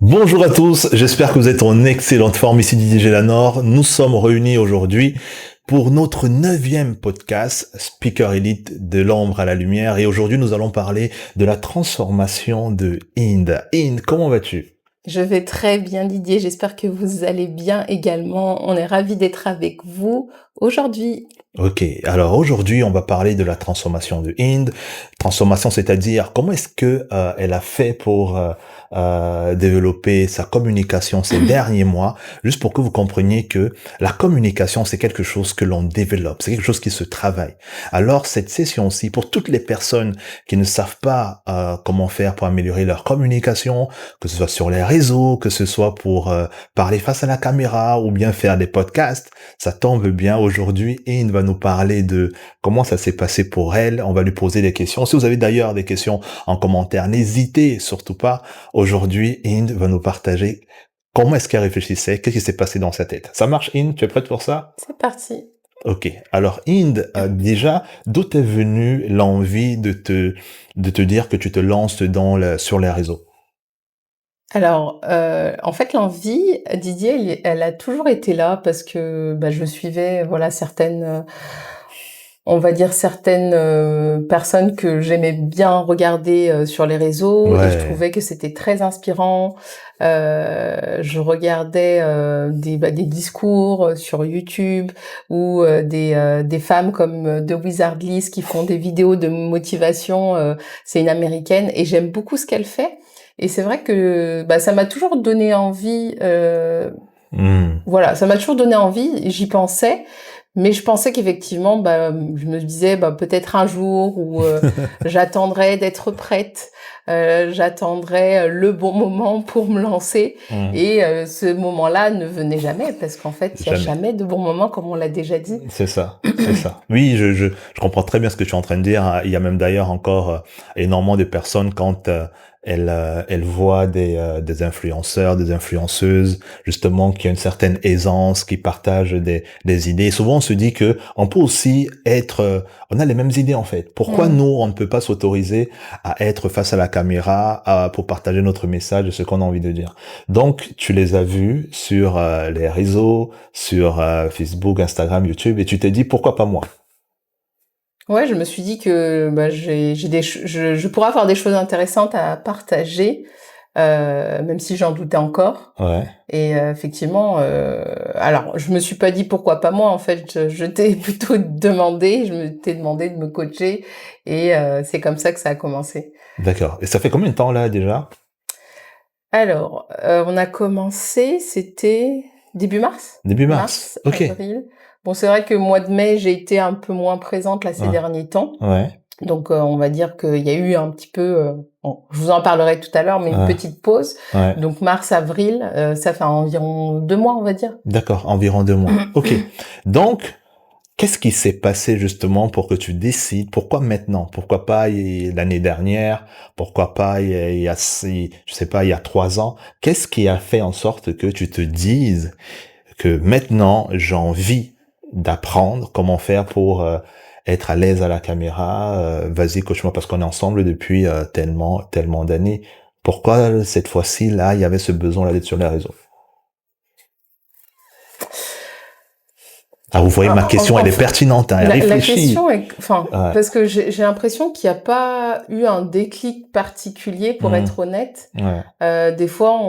Bonjour à tous, j'espère que vous êtes en excellente forme. Ici Didier Gélanor. Nous sommes réunis aujourd'hui pour notre 9e podcast Speaker Elite de l'ombre à la lumière. Et aujourd'hui, nous allons parler de la transformation de Inde. Inde, comment vas-tu? Je vais très bien Didier, j'espère que vous allez bien également. On est ravis d'être avec vous aujourd'hui. Ok, alors aujourd'hui, on va parler de la transformation de Inde. Transformation, c'est-à-dire comment est-ce que elle a fait pour développer sa communication ces derniers mois, juste pour que vous compreniez que la communication, c'est quelque chose que l'on développe, c'est quelque chose qui se travaille. Alors cette session-ci, pour toutes les personnes qui ne savent pas comment faire pour améliorer leur communication, que ce soit sur les réseaux, que ce soit pour parler face à la caméra ou bien faire des podcasts, ça tombe bien. Aujourd'hui, Inde va nous parler de comment ça s'est passé pour elle. On va lui poser des questions. Si vous avez d'ailleurs des questions en commentaire, n'hésitez surtout pas. Aujourd'hui, Inde va nous partager comment est-ce qu'elle réfléchissait, qu'est-ce qui s'est passé dans sa tête. Ça marche, Inde? Tu es prête pour ça? C'est parti. Ok. Alors, Inde, déjà, d'où t'es venue l'envie de te dire que tu te lances sur les réseaux? Alors, en fait, l'envie, Didier, elle a toujours été là parce que je suivais, voilà, certaines, on va dire certaines personnes que j'aimais bien regarder sur les réseaux et je Ouais. trouvais que c'était très inspirant. Je regardais des discours sur YouTube ou des femmes comme The Wizard Liz qui font des vidéos de motivation. C'est une américaine et j'aime beaucoup ce qu'elle fait. Et c'est vrai que ça m'a toujours donné envie. Voilà, ça m'a toujours donné envie. J'y pensais. Mais je pensais qu'effectivement, je me disais, peut-être un jour où j'attendrai d'être prête, j'attendrai le bon moment pour me lancer. Hmm. Et ce moment-là ne venait jamais, parce qu'en fait, il n'y a Jamais. jamais de bon moment, comme on l'a déjà dit. C'est ça, c'est ça. Oui, je comprends très bien ce que tu es en train de dire. Il y a même d'ailleurs encore énormément de personnes quand elles voient des influenceurs, des influenceuses, justement, qui ont une certaine aisance, qui partagent des idées. Et souvent, on se dit que on peut aussi on a les mêmes idées en fait. Pourquoi Mm. nous, on ne peut pas s'autoriser à être face à la caméra pour partager notre message de ce qu'on a envie de dire? Donc, tu les as vus sur les réseaux, sur Facebook, Instagram, YouTube, et tu t'es dit pourquoi pas moi? Ouais, je me suis dit que je pourrais avoir des choses intéressantes à partager, même si j'en doutais encore. Ouais. Et effectivement, alors je me suis pas dit pourquoi pas moi. En fait, je t'ai plutôt demandé, je me t'ai demandé de me coacher, et c'est comme ça que ça a commencé. D'accord. Et ça fait combien de temps là déjà? Alors, on a commencé, c'était début mars, Début mars. mars, Ok. avril. Bon, c'est vrai que mois de mai, j'ai été un peu moins présente là ces Ah, derniers temps. ouais. Donc, on va dire qu'il y a eu un petit peu, bon, je vous en parlerai tout à l'heure, mais une Ouais. petite pause. Ouais. Donc mars, avril, ça fait environ 2 mois, on va dire. D'accord. Environ 2 mois. Ok. Donc, qu'est-ce qui s'est passé justement pour que tu décides? Pourquoi maintenant? Pourquoi pas l'année dernière? Pourquoi pas je sais pas, il y a 3 ans? Qu'est-ce qui a fait en sorte que tu te dises que maintenant j'ai envie d'apprendre comment faire pour être à l'aise à la caméra? Vas-y, coach-moi parce qu'on est ensemble depuis tellement d'années. Pourquoi cette fois-ci là, il y avait ce besoin là d'être sur les réseaux? Ah, vous voyez, ma question, elle est Enfin, pertinente, hein, elle la réfléchit. question est, enfin, Ouais. parce que j'ai l'impression qu'il n'y a pas eu un déclic particulier, pour Hmm. être honnête. Ouais. Des fois,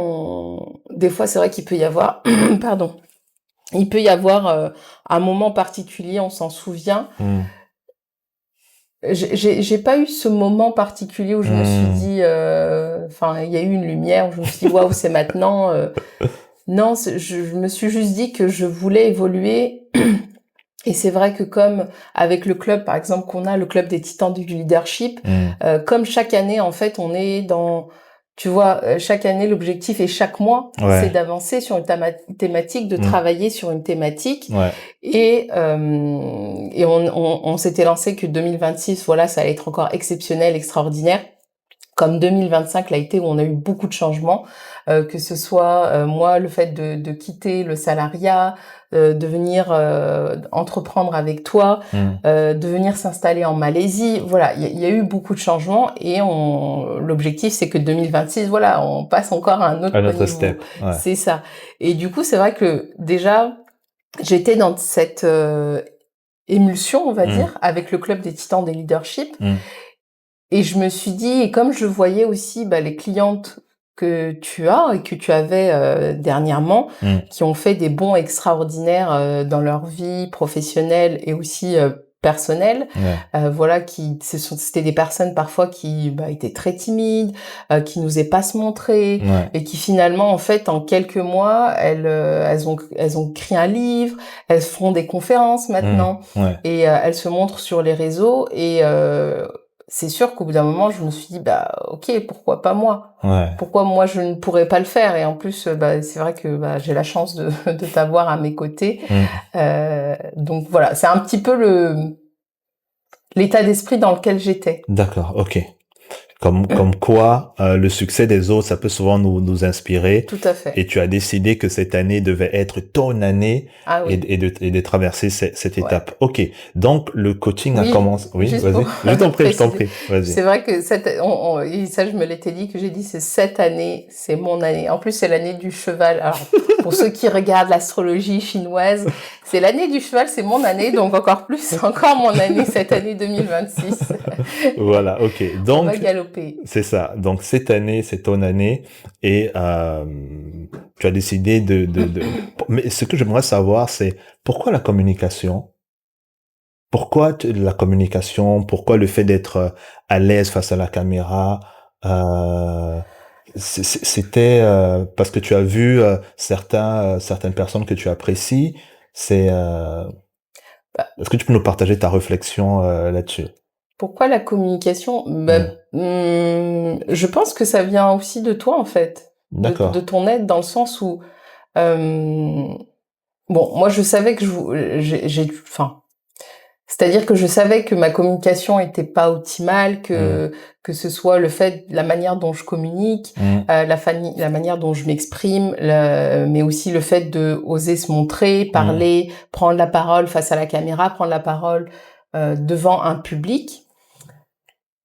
c'est vrai qu'il peut y avoir, pardon, il peut y avoir un moment particulier, on s'en souvient. Hmm. J'ai pas eu ce moment particulier où je me suis Hmm. dit, enfin, il y a eu une lumière où je me suis dit, waouh, c'est maintenant. Non, je me suis juste dit que je voulais évoluer. Et c'est vrai que comme avec le club, par exemple, qu'on a, le club des Titans du leadership, Hmm. comme chaque année, en fait, on est dans, tu vois, chaque année, l'objectif et chaque mois, c'est Ouais. d'avancer sur une thématique, de Hmm. travailler sur une thématique. Ouais. Et on s'était lancé que 2026, voilà, ça allait être encore exceptionnel, extraordinaire. comme 2025 l'a été, où on a eu beaucoup de changements, que ce soit moi le fait de quitter le salariat, de venir entreprendre avec toi, Mm. de venir s'installer en Malaisie. Voilà, il y a eu beaucoup de changements et l'objectif c'est que 2026, voilà, on passe encore à un autre Un autre niveau. step. Ouais. C'est ça. Et du coup, c'est vrai que déjà j'étais dans cette émulsion, on va Mm. dire, avec le club des Titans des leadership. Mm. Et je me suis dit, et comme je voyais aussi les clientes que tu as et que tu avais dernièrement, Mm. qui ont fait des bons extraordinaires dans leur vie professionnelle et aussi personnelle, Ouais. voilà, c'était des personnes parfois qui étaient très timides, qui n'osaient pas se montrer, Ouais. et qui finalement, en fait, en quelques mois, elles ont écrit un livre, elles font des conférences maintenant, Ouais. et elles se montrent sur les réseaux, et c'est sûr qu'au bout d'un moment, je me suis dit, ok, pourquoi pas moi? Ouais. Pourquoi moi je ne pourrais pas le faire? Et en plus, c'est vrai que j'ai la chance de t'avoir à mes côtés. Mm. Donc voilà, c'est un petit peu l'état d'esprit dans lequel j'étais. D'accord, ok. Comme quoi, le succès des autres, ça peut souvent nous inspirer. Tout à fait. Et tu as décidé que cette année devait être ton année Ah oui. et de traverser cette Ouais. étape. Ok. Donc, le coaching a Oui, commencé. Oui, juste vas-y. pour Je t'en prie, je t'en préciser. prie. Vas-y. C'est vrai que et ça, je me l'étais dit, que j'ai dit, c'est cette année, c'est mon année. En plus, c'est l'année du cheval. Alors, pour ceux qui regardent l'astrologie chinoise, c'est l'année du cheval, c'est mon année, donc encore plus, c'est encore mon année, cette année 2026. Voilà, ok. On va Donc, galoper. c'est ça. Donc, cette année, c'est ton année et tu as décidé Mais ce que j'aimerais savoir, c'est pourquoi la communication? Pourquoi la communication? Pourquoi le fait d'être à l'aise face à la caméra? Euh, C'était parce que tu as vu certaines personnes que tu apprécies. C'est Bah, Est-ce que tu peux nous partager ta réflexion là-dessus? Pourquoi la communication? Mm. Je pense que ça vient aussi de toi, en fait, de D'accord. ton aide, dans le sens où, euh, bon, moi, je savais que enfin, c'est-à-dire que je savais que ma communication était pas optimale, Mm. que ce soit la manière dont je communique, Mm. la manière dont je m'exprime, mais aussi le fait de oser se montrer, Mm. parler, prendre la parole face à la caméra, prendre la parole devant un public.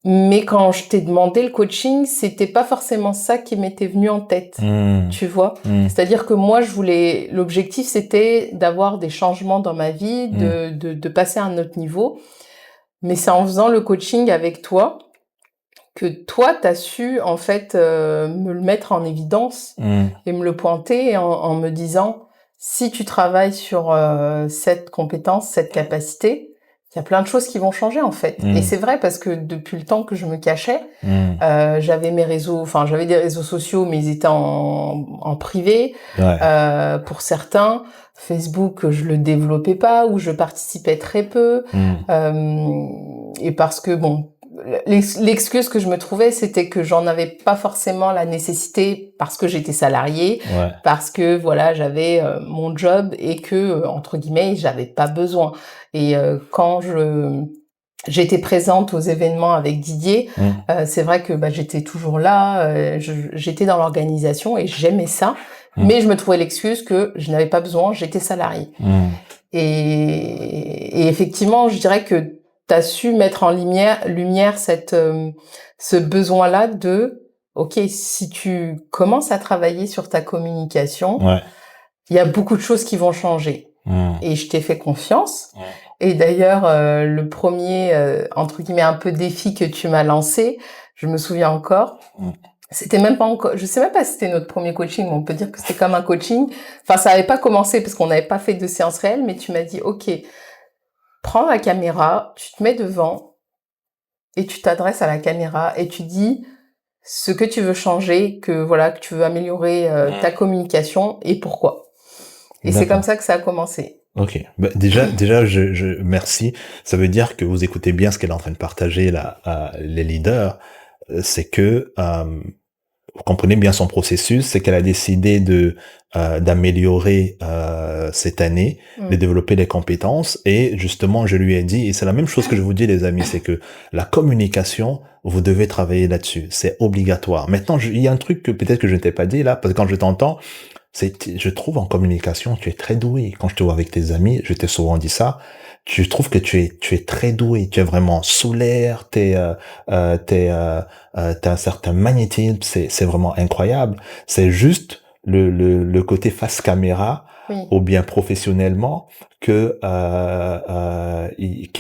Mais quand je t'ai demandé le coaching, c'était pas forcément ça qui m'était venu en tête, Mm. tu vois. Mm. C'est-à-dire que moi, l'objectif, c'était d'avoir des changements dans ma vie, de passer à un autre niveau. Mais c'est en faisant le coaching avec toi que toi, t'as su, en fait, me le mettre en évidence Mm. et me le pointer en me disant, si tu travailles sur cette compétence, cette capacité, il y a plein de choses qui vont changer, en fait. Mm. Et c'est vrai, parce que depuis le temps que je me cachais, Mm. j'avais des réseaux sociaux, mais ils étaient en privé. Ouais. Pour certains, Facebook, je le développais pas, ou je participais très peu. Et parce que, bon, l'excuse que je me trouvais, c'était que j'en avais pas forcément la nécessité, parce que j'étais salariée, Ouais. parce que voilà, j'avais mon job, et que entre guillemets, j'avais pas besoin. Et quand j'étais présente aux événements avec Didier, Mm. c'est vrai que j'étais toujours là, j'étais dans l'organisation et j'aimais ça, mais je me trouvais l'excuse que je n'avais pas besoin, j'étais salariée. Mm. Et effectivement, je dirais que tu as su mettre en lumière ce besoin-là de, ok, si tu commences à travailler sur ta communication, Ouais. il y a beaucoup de choses qui vont changer. Mm. Et je t'ai fait confiance. Ouais. Et d'ailleurs, le premier, entre guillemets, un peu défi que tu m'as lancé, je me souviens encore, c'était même pas encore, je sais même pas si c'était notre premier coaching, mais on peut dire que c'était comme un coaching. Enfin, ça avait pas commencé parce qu'on n'avait pas fait de séance réelle, mais tu m'as dit, ok, prends la caméra, tu te mets devant et tu t'adresses à la caméra et tu dis ce que tu veux changer, que tu veux améliorer ta communication et pourquoi. Et c'est comme ça que ça a commencé. Ok. Déjà, je merci. Ça veut dire que vous écoutez bien ce qu'elle est en train de partager là, les leaders. C'est que vous comprenez bien son processus, c'est qu'elle a décidé d'améliorer cette année, de développer des compétences. Et justement, je lui ai dit, et c'est la même chose que je vous dis, les amis, c'est que la communication, vous devez travailler là-dessus. C'est obligatoire. Maintenant, il y a un truc que peut-être que je ne t'ai pas dit là, parce que quand je t'entends, je trouve en communication, tu es très doué. Quand je te vois avec tes amis, je t'ai souvent dit ça. Je trouve que tu es très doué. Tu es vraiment solaire. T'as un certain magnétisme. C'est vraiment incroyable. C'est juste le côté face caméra, Oui. ou bien professionnellement, qu'il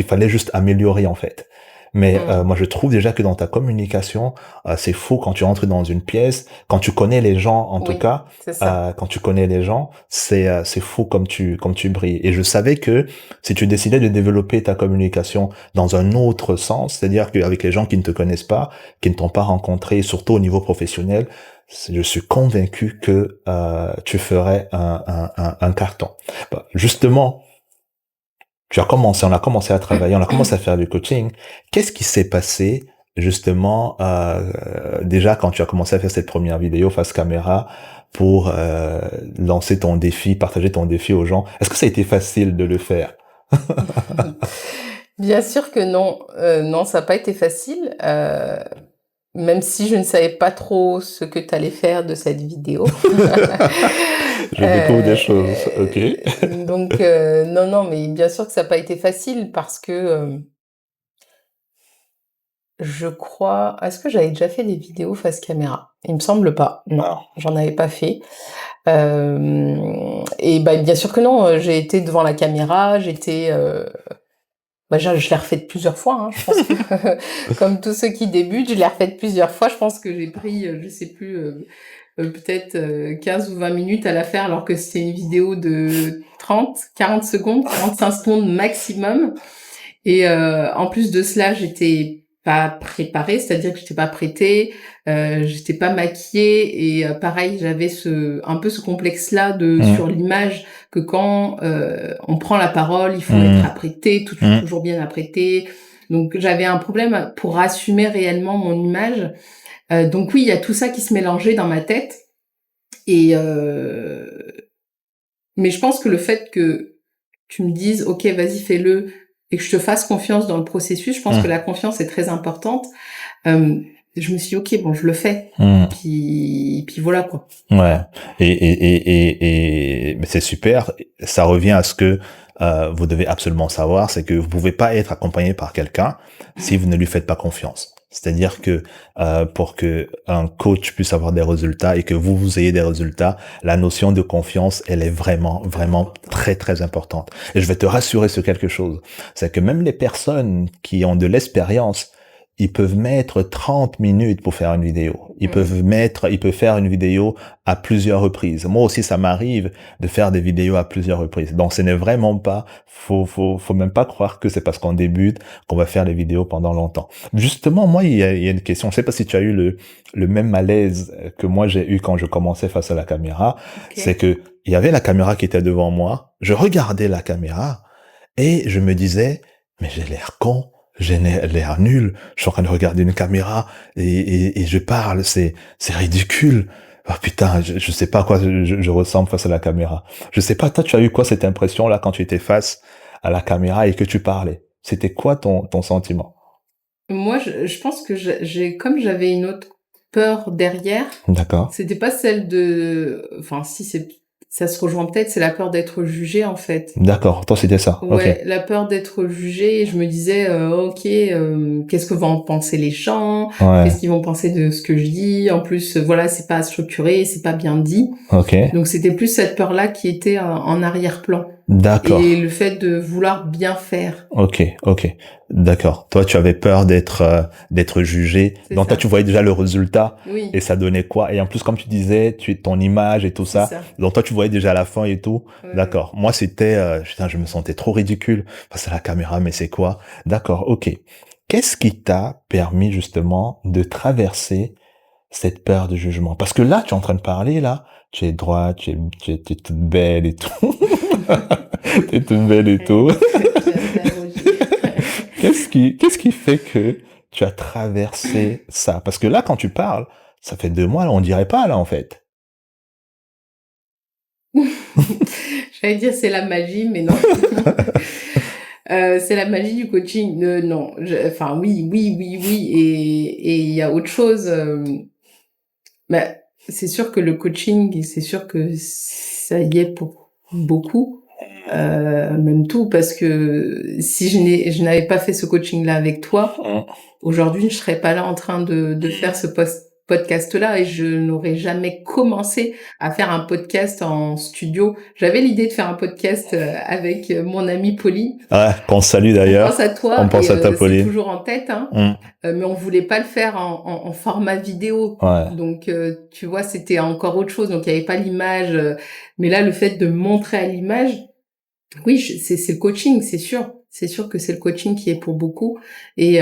fallait juste améliorer en fait. Mais moi, je trouve déjà que dans ta communication, c'est fou quand tu entres dans une pièce, quand tu connais les gens, en tout Oui, cas, c'est ça. quand tu connais les gens, c'est fou comme tu brilles. Et je savais que si tu décidais de développer ta communication dans un autre sens, c'est-à-dire qu'avec les gens qui ne te connaissent pas, qui ne t'ont pas rencontré, surtout au niveau professionnel, je suis convaincu que tu ferais un carton. Bah, justement, on a commencé à travailler, on a commencé à faire du coaching. Qu'est-ce qui s'est passé justement déjà quand tu as commencé à faire cette première vidéo face caméra pour lancer ton défi, partager ton défi aux gens? Est-ce que ça a été facile de le faire? Bien sûr que non, non, ça n'a pas été facile, même si je ne savais pas trop ce que tu allais faire de cette vidéo. Je découvre des choses, ok. Donc non, non, mais bien sûr que ça n'a pas été facile parce que, je crois est-ce que j'avais déjà fait des vidéos face caméra? Il me semble pas, non, Ah, j'en avais pas fait. Et bah, bien sûr que non, j'ai été devant la caméra, bah, je l'ai refaite plusieurs fois, hein, je pense que comme tous ceux qui débutent, je l'ai refaite plusieurs fois. Je pense que j'ai pris, je sais plus, peut-être 15 ou 20 minutes à la faire alors que c'était une vidéo de 30-40 secondes, 45 secondes maximum. Et en plus de cela, j'étais pas préparée, c'est-à-dire que j'étais pas prêtée, j'étais pas maquillée et pareil, j'avais un peu ce complexe-là sur l'image que quand on prend la parole, il faut être apprêté, toujours bien apprêté. Donc j'avais un problème pour assumer réellement mon image. Donc oui, il y a tout ça qui se mélangeait dans ma tête. Et mais je pense que le fait que tu me dises, OK, vas-y, fais-le, et que je te fasse confiance dans le processus, je pense que la confiance est très importante. Je me suis dit, OK, bon, je le fais. Puis voilà, quoi. Ouais. Mais c'est super. Ça revient à ce que vous devez absolument savoir, c'est que vous pouvez pas être accompagné par quelqu'un si vous ne lui faites pas confiance. C'est-à-dire que pour que un coach puisse avoir des résultats et que vous ayez des résultats, la notion de confiance, elle est vraiment, vraiment très, très importante. Et je vais te rassurer sur quelque chose. C'est que même les personnes qui ont de l'expérience, ils peuvent mettre 30 minutes pour faire une vidéo. Ils peuvent faire une vidéo à plusieurs reprises. Moi aussi, ça m'arrive de faire des vidéos à plusieurs reprises. Donc, ce n'est vraiment pas, faut même pas croire que c'est parce qu'on débute qu'on va faire des vidéos pendant longtemps. Justement, moi, il y a une question. Je sais pas si tu as eu le même malaise que moi j'ai eu quand je commençais face à la caméra. Okay. C'est que il y avait la caméra qui était devant moi. Je regardais la caméra et je me disais, mais j'ai l'air con. J'ai l'air nul, je suis en train de regarder une caméra et je parle, c'est ridicule. Ah putain, je sais pas à quoi je ressemble face à la caméra. Je sais pas, toi tu as eu quoi cette impression là quand tu étais face à la caméra et que tu parlais? C'était quoi ton sentiment? Moi, je pense que comme j'avais une autre peur derrière. D'accord. C'était pas celle enfin si ça se rejoint peut-être, c'est la peur d'être jugé en fait. D'accord, toi c'était ça. Ouais, Ok. la peur d'être jugé. Je me disais, OK, qu'est-ce que vont en penser les gens? Ouais. Qu'est-ce qu'ils vont penser de ce que je dis? En plus, voilà, c'est pas structuré, c'est pas bien dit. Ok. Donc c'était plus cette peur-là qui était en arrière-plan. D'accord. Et le fait de vouloir bien faire. Ok. D'accord. Toi, tu avais peur d'être jugé. C'est Donc, ça. toi, tu voyais déjà le résultat. Oui. Et ça donnait quoi? Et en plus, comme tu disais, ton image et tout C'est ça. ça. Donc, toi, tu voyais déjà la fin et tout. Ouais. D'accord. Moi, c'était, putain, je me sentais trop ridicule face à la caméra, mais c'est quoi? D'accord. Ok. Qu'est-ce qui t'a permis, justement, de traverser cette peur de jugement? Parce que là, tu es en train de parler, là. Tu es droite, tu es toute belle et tout. Tu es toute belle et tout. Qu'est-ce qui fait que tu as traversé ça? Parce que là, quand tu parles, Ça fait 2 mois, là, on dirait pas, là, en fait. J'allais dire c'est la magie, mais non. C'est la magie du coaching. Non, enfin oui, et il y a autre chose. Bah, c'est sûr que le coaching, c'est sûr que ça y est pour beaucoup, même tout, parce que si je n'avais pas fait ce coaching-là avec toi, aujourd'hui, je serais pas là en train de faire ce podcast-là et je n'aurais jamais commencé à faire un podcast en studio. J'avais l'idée de faire un podcast avec mon amie Pauline. Ouais, qu'on salue On pense d'ailleurs. à On toi pense et à ta c'est Pauline. toujours en tête, hein. Mm. Mais on voulait pas le faire en format vidéo. Ouais. Donc, tu vois, c'était encore autre chose. Donc, il y avait pas l'image. Mais là, le fait de montrer à l'image, oui, c'est le coaching, c'est sûr. C'est sûr que c'est le coaching qui est pour beaucoup. Et,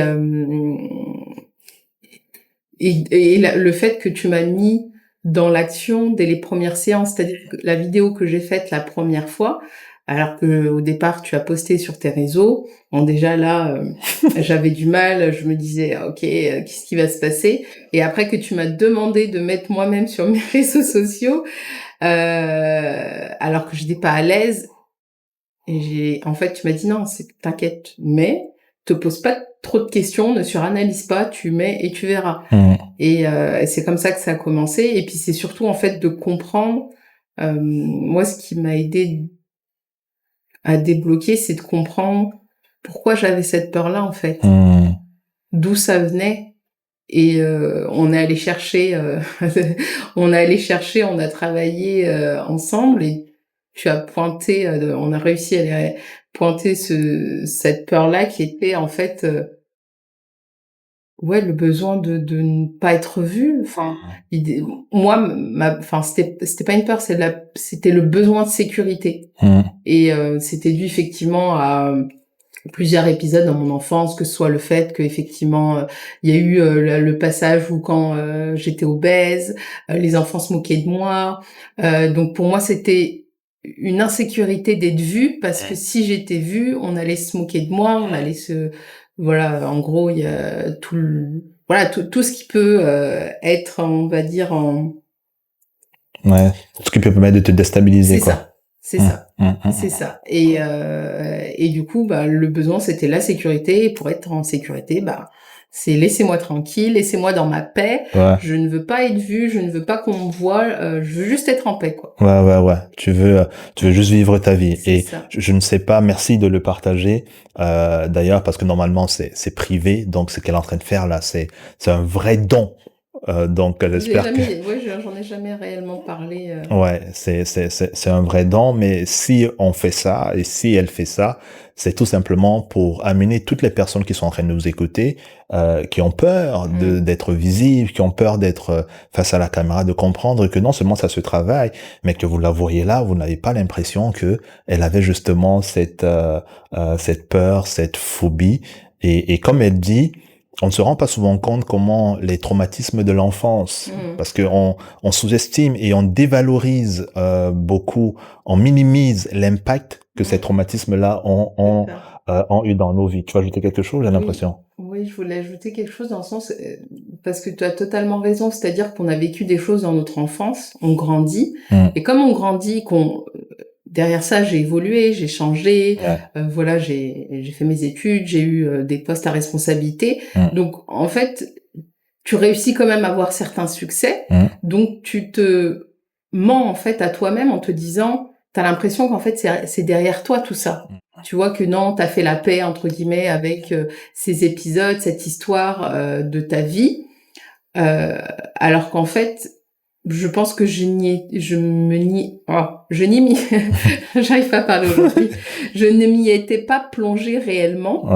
le fait que tu m'as mis dans l'action dès les premières séances, c'est-à-dire que la vidéo que j'ai faite la première fois, alors que au départ tu as posté sur tes réseaux, bon déjà là j'avais du mal, je me disais ok qu'est-ce qui va se passer, et après que tu m'as demandé de mettre moi-même sur mes réseaux sociaux, alors que j'étais pas à l'aise, et en fait tu m'as dit non, t'inquiète, mais te pose pas trop de questions, ne suranalyse pas, tu mets et tu verras. Et c'est comme ça que ça a commencé. Et puis c'est surtout en fait de comprendre. Moi, ce qui m'a aidé à débloquer, c'est de comprendre pourquoi j'avais cette peur-là en fait, d'où ça venait. Et on est allé chercher, on a travaillé ensemble et tu as pointé, on a réussi à pointer cette peur-là qui était en fait ouais, le besoin de ne pas être vu. Enfin, moi, enfin, c'était pas une peur, c'était le besoin de sécurité. Et c'était dû effectivement à plusieurs épisodes dans mon enfance, que ce soit le fait que effectivement il y a eu le passage où quand j'étais obèse, les enfants se moquaient de moi. Donc pour moi, c'était une insécurité d'être vue, parce que si j'étais vue, on allait se moquer de moi, on allait voilà, en gros, il y a tout ce qui peut être, on va dire, Ouais. Ce qui peut permettre de te déstabiliser, quoi. C'est ça. Et du coup, bah, le besoin, c'était la sécurité. Et pour être en sécurité, bah, c'est laissez-moi tranquille, laissez-moi dans ma paix. Ouais. Je ne veux pas être vue, je ne veux pas qu'on me voie. Je veux juste être en paix, quoi. Ouais. Tu veux juste vivre ta vie. C'est Et ça. je ne sais pas, merci de le partager. D'ailleurs, parce que normalement, c'est privé. Donc, ce qu'elle est en train de faire, là, c'est un vrai don. Donc, j'espère que... Ouais, j'en ai jamais réellement parlé. Ouais, c'est un vrai don, mais si on fait ça, et si elle fait ça, c'est tout simplement pour amener toutes les personnes qui sont en train de nous écouter, qui ont peur d'être visibles, qui ont peur d'être face à la caméra, de comprendre que non seulement ça se travaille, mais que vous la voyez là, vous n'avez pas l'impression que elle avait justement cette peur, cette phobie, et comme elle dit, on ne se rend pas souvent compte comment les traumatismes de l'enfance, parce que on sous-estime et on dévalorise beaucoup, on minimise l'impact que ces traumatismes-là ont eu dans nos vies. Tu vas ajouter quelque chose, j'ai l'impression. Oui, je voulais ajouter quelque chose dans le sens, parce que tu as totalement raison, c'est-à-dire qu'on a vécu des choses dans notre enfance, on grandit, et comme on grandit, derrière ça, j'ai évolué, j'ai changé, voilà, j'ai fait mes études, j'ai eu des postes à responsabilité. Donc, en fait, tu réussis quand même à avoir certains succès. Donc, tu te mens, en fait, à toi-même en te disant, t'as l'impression qu'en fait, c'est derrière toi tout ça. Tu vois que non, t'as fait la paix, entre guillemets, avec ces épisodes, cette histoire de ta vie. Alors qu'en fait, je pense que j'arrive pas à parler aujourd'hui. Je ne m'y étais pas plongée réellement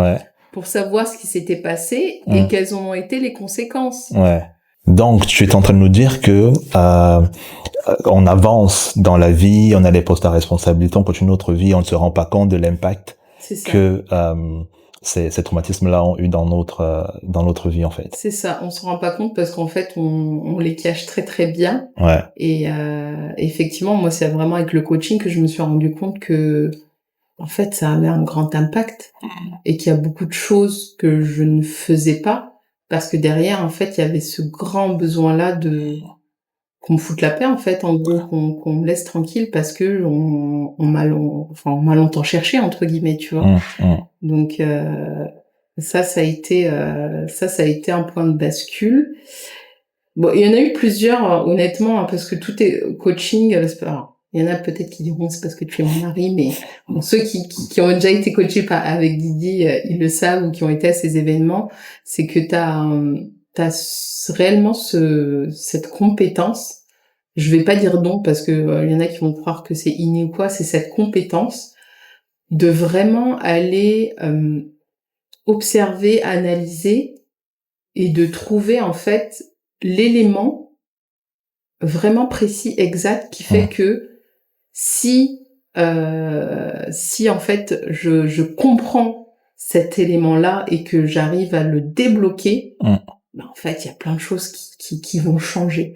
pour savoir ce qui s'était passé et quelles ont été les conséquences. Ouais. Donc, tu es en train de nous dire que on avance dans la vie, on a des postes à responsabilité, on continue notre vie, on ne se rend pas compte de l'impact que ces traumatismes-là ont eu dans notre vie, en fait. C'est ça, on se rend pas compte parce qu'en fait, on les cache très très bien. Et effectivement, moi, c'est vraiment avec le coaching que je me suis rendu compte que, en fait, ça avait un grand impact et qu'il y a beaucoup de choses que je ne faisais pas parce que derrière, en fait, il y avait ce grand besoin-là de qu'on me foute la paix, en fait, en gros, qu'on me laisse tranquille parce que on m'a longtemps cherché, entre guillemets, tu vois. Donc, ça a été, ça a été un point de bascule. Bon, il y en a eu plusieurs, honnêtement, hein, parce que tout est coaching. Alors, il y en a peut-être qui diront c'est parce que tu es mon mari, mais bon, ceux qui ont déjà été coachés avec Didi, ils le savent, ou qui ont été à ces événements, c'est que t'as réellement cette compétence. Je vais pas dire non parce que il y en a qui vont croire que c'est inné ou quoi. C'est cette compétence de vraiment aller observer, analyser et de trouver en fait l'élément vraiment précis, exact, qui fait que si en fait je comprends cet élément-là et que j'arrive à le débloquer, ben, en fait il y a plein de choses qui vont changer.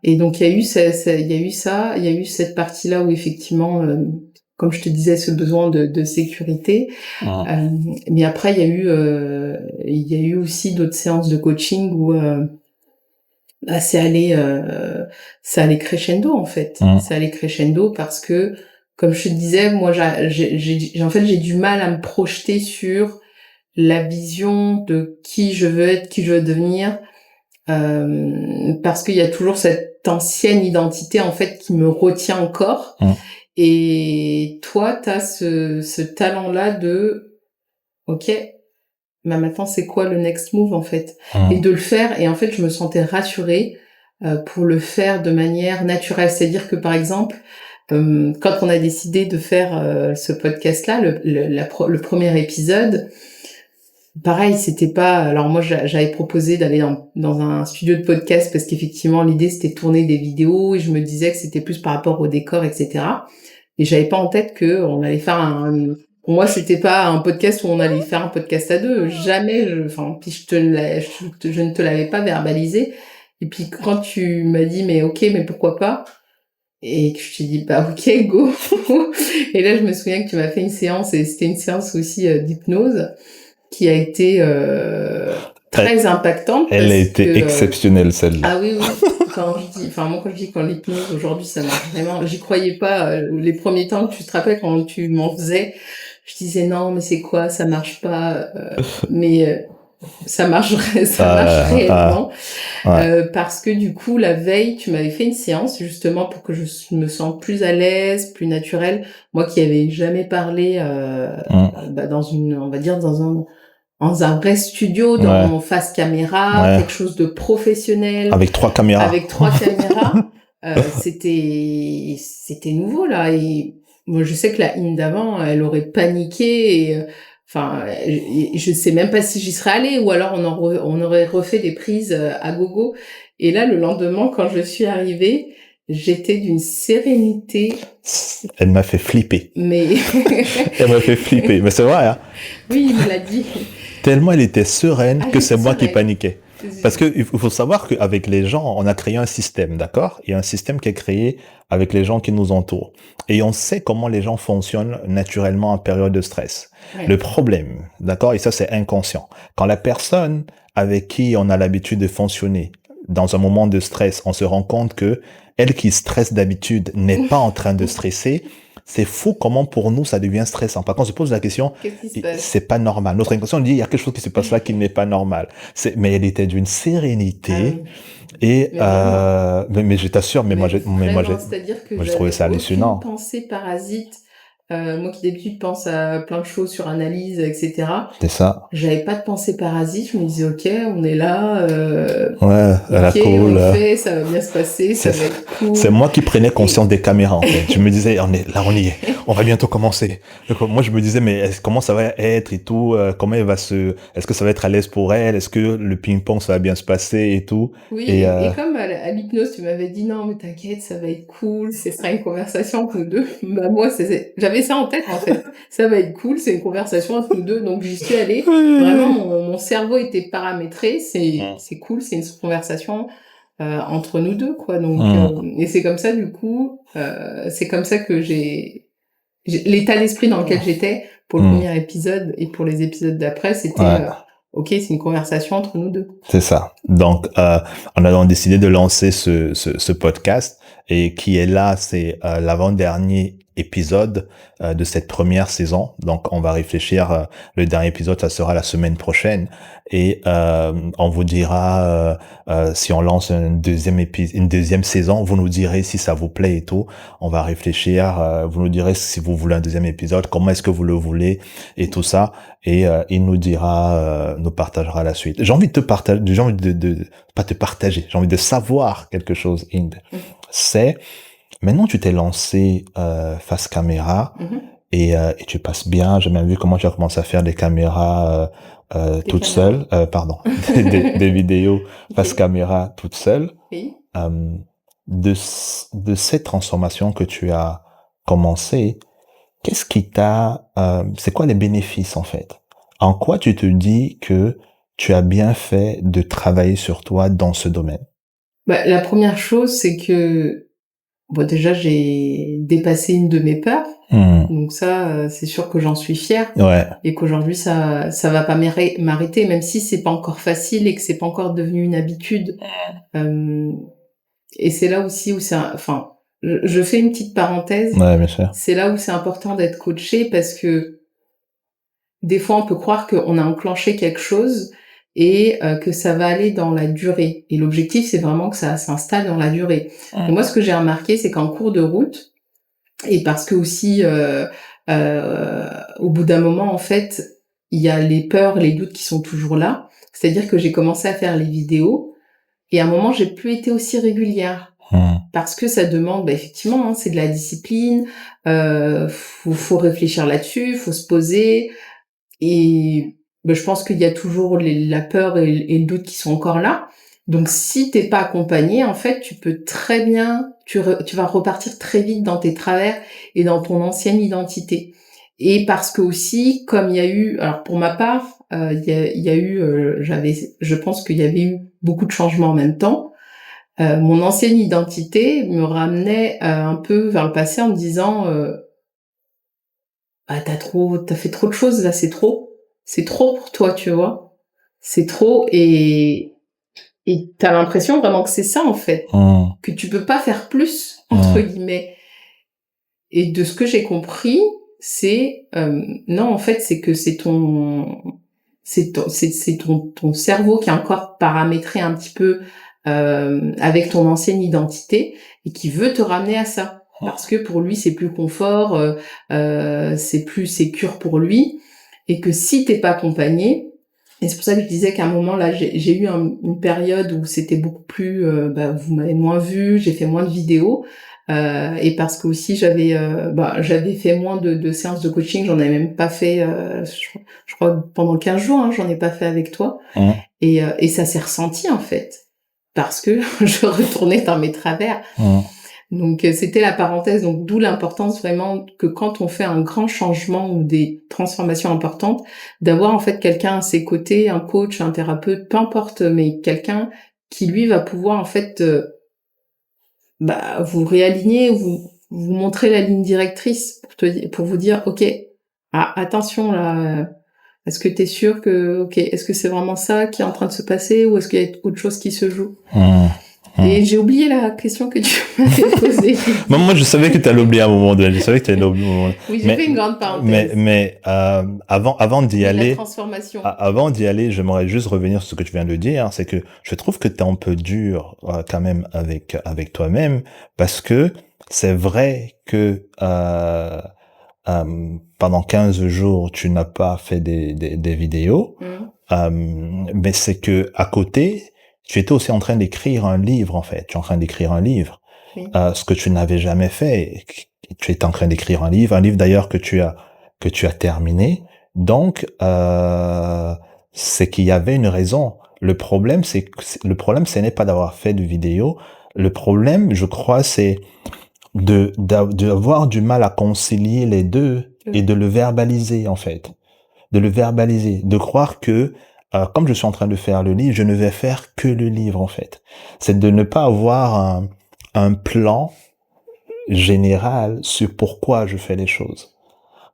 Et donc il y a eu cette partie-là où effectivement, comme je te disais, ce besoin de sécurité. Mais après il y a eu aussi d'autres séances de coaching où bah, c'est allé crescendo en fait. C'est allé crescendo parce que, comme je te disais, moi j'ai du mal à me projeter sur la vision de qui je veux être, qui je veux devenir, parce qu'il y a toujours cette ancienne identité en fait qui me retient encore. Et toi, t'as ce talent-là de, ok, mais maintenant c'est quoi le next move en fait, et de le faire. Et en fait je me sentais rassurée pour le faire de manière naturelle, c'est-à-dire que par exemple quand on a décidé de faire ce podcast-là, le premier épisode, pareil, c'était pas, alors moi j'avais proposé d'aller dans un studio de podcast parce qu'effectivement l'idée c'était de tourner des vidéos et je me disais que c'était plus par rapport au décor, etc. Et j'avais pas en tête que on allait faire pour moi, c'était pas un podcast où on allait faire un podcast à deux. Jamais, puis je ne te l'avais pas verbalisé. Et puis quand tu m'as dit, mais ok, mais pourquoi pas? Et que je t'ai dit, bah ok, go. Et là, je me souviens que tu m'as fait une séance, et c'était une séance aussi d'hypnose qui a été très impactante. Elle a été exceptionnelle, celle-là. Ah oui, oui. Quand je dis quand l'hypnose aujourd'hui ça marche vraiment, j'y croyais pas les premiers temps. Tu te rappelles quand tu m'en faisais, je disais non mais c'est quoi, ça marche pas, mais ça marche réellement. Parce que du coup la veille tu m'avais fait une séance justement pour que je me sente plus à l'aise, plus naturelle, moi qui avais jamais parlé bah, on va dire dans un vrai studio, dans face caméra, quelque chose de professionnel. Avec 3 caméras. C'était nouveau, là. Et moi, je sais que la Inde d'avant, elle aurait paniqué et, je sais même pas si j'y serais allée, ou alors on aurait refait des prises à gogo. Et là, le lendemain, quand je suis arrivée, j'étais d'une sérénité. Elle m'a fait flipper. Mais elle m'a fait flipper. Mais c'est vrai, hein. Oui, il me l'a dit. Tellement elle était sereine que c'est moi qui paniquais. Parce que il faut savoir qu'avec les gens, on a créé un système, d'accord? Il y a un système qui est créé avec les gens qui nous entourent. Et on sait comment les gens fonctionnent naturellement en période de stress. Le problème, d'accord? Et ça, c'est inconscient. Quand la personne avec qui on a l'habitude de fonctionner dans un moment de stress, on se rend compte que elle qui stresse d'habitude n'est pas en train de stresser. C'est fou comment pour nous ça devient stressant. Par contre, on se pose la question, c'est pas normal. Notre inconscient dit, il y a quelque chose qui se passe là qui n'est pas normal. Mais elle était d'une sérénité. Et mais je t'assure, c'est-à-dire que je trouvais ça hallucinant. Pensée parasite. Moi qui d'habitude pense à plein de choses sur analyse, etc. C'est ça. J'avais pas de pensée parasite. Je me disais, ok, on est là. Cool. On fait, ça va bien se passer, ça va être cool. C'est moi qui prenais conscience des caméras, en fait. Je me disais, on y est. On va bientôt commencer. Donc, moi, je me disais, mais comment ça va être et tout, est-ce que ça va être à l'aise pour elle? Est-ce que le ping-pong, ça va bien se passer et tout? Oui, et comme à l'hypnose, tu m'avais dit, non, mais t'inquiète, ça va être cool, ce sera une conversation entre nous deux. Bah, moi, j'avais ça en tête, en fait. Ça va être cool, c'est une conversation entre nous deux, donc j'y suis allée. Vraiment, mon cerveau était paramétré, c'est cool, c'est une conversation entre nous deux, quoi. Donc, et c'est comme ça, du coup, c'est comme ça que l'état d'esprit dans lequel j'étais pour le premier épisode et pour les épisodes d'après, c'était ok, c'est une conversation entre nous deux. C'est ça. Donc, on a donc décidé de lancer ce podcast et qui est là, c'est l'avant-dernier épisode de cette première saison. Donc, on va réfléchir. Le dernier épisode, ça sera la semaine prochaine et on vous dira si on lance une deuxième saison. Vous nous direz si ça vous plaît et tout. On va réfléchir. Vous nous direz si vous voulez un deuxième épisode, comment est-ce que vous le voulez et tout ça. Et il nous dira, nous partagera la suite. J'ai envie de te partager, j'ai envie de pas te partager, j'ai envie de savoir quelque chose, Inde. C'est, maintenant tu t'es lancé face caméra et tu passes bien. J'ai même vu comment tu as commencé à faire des caméras toute seule, pardon, des vidéos face caméra toute seule. Oui. De cette transformation que tu as commencé, qu'est-ce qui t'a, c'est quoi les bénéfices en fait? En quoi tu te dis que tu as bien fait de travailler sur toi dans ce domaine? Bah, la première chose, c'est que bon, déjà j'ai dépassé une de mes peurs, donc ça, c'est sûr que j'en suis fière. Ouais. Et qu'aujourd'hui ça va pas m'arrêter, même si c'est pas encore facile et que c'est pas encore devenu une habitude. Et c'est là aussi où enfin, je fais une petite parenthèse. Ouais, bien sûr. C'est là où c'est important d'être coaché parce que des fois, on peut croire qu'on a enclenché quelque chose et que ça va aller dans la durée. Et l'objectif, c'est vraiment que ça s'installe dans la durée. Et moi, ce que j'ai remarqué, c'est qu'en cours de route, et parce que aussi, au bout d'un moment, en fait, il y a les peurs, les doutes qui sont toujours là. C'est-à-dire que j'ai commencé à faire les vidéos et à un moment, j'ai plus été aussi régulière. Parce que ça demande, effectivement, c'est de la discipline, faut réfléchir là-dessus, faut se poser. Et je pense qu'il y a toujours la peur et le doute qui sont encore là. Donc si t'es pas accompagné, en fait, tu peux très bien, tu vas repartir très vite dans tes travers et dans ton ancienne identité. Et parce que aussi, comme il y a eu, alors pour ma part, il y a eu, je pense qu'il y avait eu beaucoup de changements en même temps. Mon ancienne identité me ramenait un peu vers le passé en me disant, t'as fait trop de choses là, c'est trop pour toi, tu vois, c'est trop et t'as l'impression vraiment que c'est ça en fait, que tu peux pas faire plus entre guillemets. Et de ce que j'ai compris, c'est non en fait c'est que c'est ton cerveau qui est encore paramétré un petit peu avec ton ancienne identité et qui veut te ramener à ça. Parce que pour lui c'est plus confort, c'est plus sécure pour lui, et que si t'es pas accompagné, et c'est pour ça que je disais qu'à un moment là j'ai eu une période où c'était beaucoup plus, vous m'avez moins vu, j'ai fait moins de vidéos, et parce que aussi j'avais fait moins de séances de coaching, j'en avais même pas fait, je crois pendant 15 jours, j'en ai pas fait avec toi, et ça s'est ressenti en fait, parce que je retournais dans mes travers. Donc c'était la parenthèse, donc d'où l'importance vraiment que quand on fait un grand changement ou des transformations importantes, d'avoir en fait quelqu'un à ses côtés, un coach, un thérapeute, peu importe, mais quelqu'un qui lui va pouvoir en fait vous réaligner, vous montrer la ligne directrice pour vous dire ok, attention là, est-ce que t'es sûr que est-ce que c'est vraiment ça qui est en train de se passer ou est-ce qu'il y a autre chose qui se joue? Et j'ai oublié la question que tu m'avais posée. Moi, je savais que tu allais oublier à un moment donné. Je savais que tu allais oublier à un moment donné. Oui, j'ai fait une grande parenthèse. Mais avant d'y aller, la transformation. Avant d'y aller, j'aimerais juste revenir sur ce que tu viens de dire. C'est que je trouve que tu es un peu dur quand même avec toi-même, parce que c'est vrai que pendant 15 jours, tu n'as pas fait des vidéos, mais c'est que à côté, tu étais aussi en train d'écrire un livre, en fait. Tu es en train d'écrire un livre. Oui. Ce que tu n'avais jamais fait. Tu étais en train d'écrire un livre d'ailleurs que tu as terminé. Donc, c'est qu'il y avait une raison. Le problème, ce n'est pas d'avoir fait de vidéo. Le problème, je crois, c'est d'avoir du mal à concilier les deux et de le verbaliser, en fait. De le verbaliser. De croire que comme je suis en train de faire le livre, je ne vais faire que le livre, en fait. C'est de ne pas avoir un plan général sur pourquoi je fais les choses.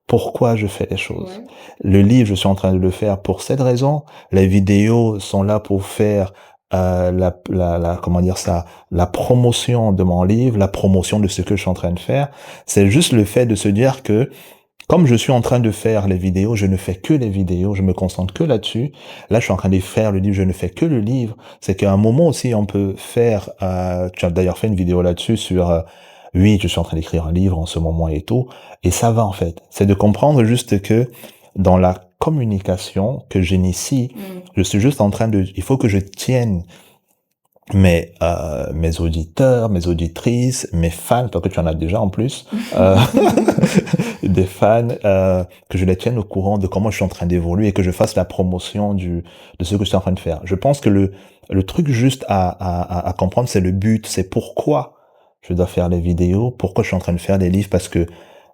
pourquoi je fais les choses. Ouais. Le livre, je suis en train de le faire pour cette raison. Les vidéos sont là pour faire comment dire ça, la promotion de mon livre, la promotion de ce que je suis en train de faire. C'est juste le fait de se dire que comme je suis en train de faire les vidéos, je ne fais que les vidéos, je me concentre que là-dessus. Là, je suis en train de faire le livre, je ne fais que le livre. C'est qu'à un moment aussi, on peut faire, tu as d'ailleurs fait une vidéo là-dessus sur, oui, je suis en train d'écrire un livre en ce moment et tout. Et ça va, en fait. C'est de comprendre juste que dans la communication que j'initie, je suis juste en train il faut que je tienne mes auditeurs, mes auditrices, mes fans, parce que tu en as déjà en plus, euh, des fans, que je les tienne au courant de comment je suis en train d'évoluer et que je fasse la promotion de ce que je suis en train de faire. Je pense que le truc juste à comprendre, c'est le but, c'est pourquoi je dois faire les vidéos, pourquoi je suis en train de faire des livres, parce que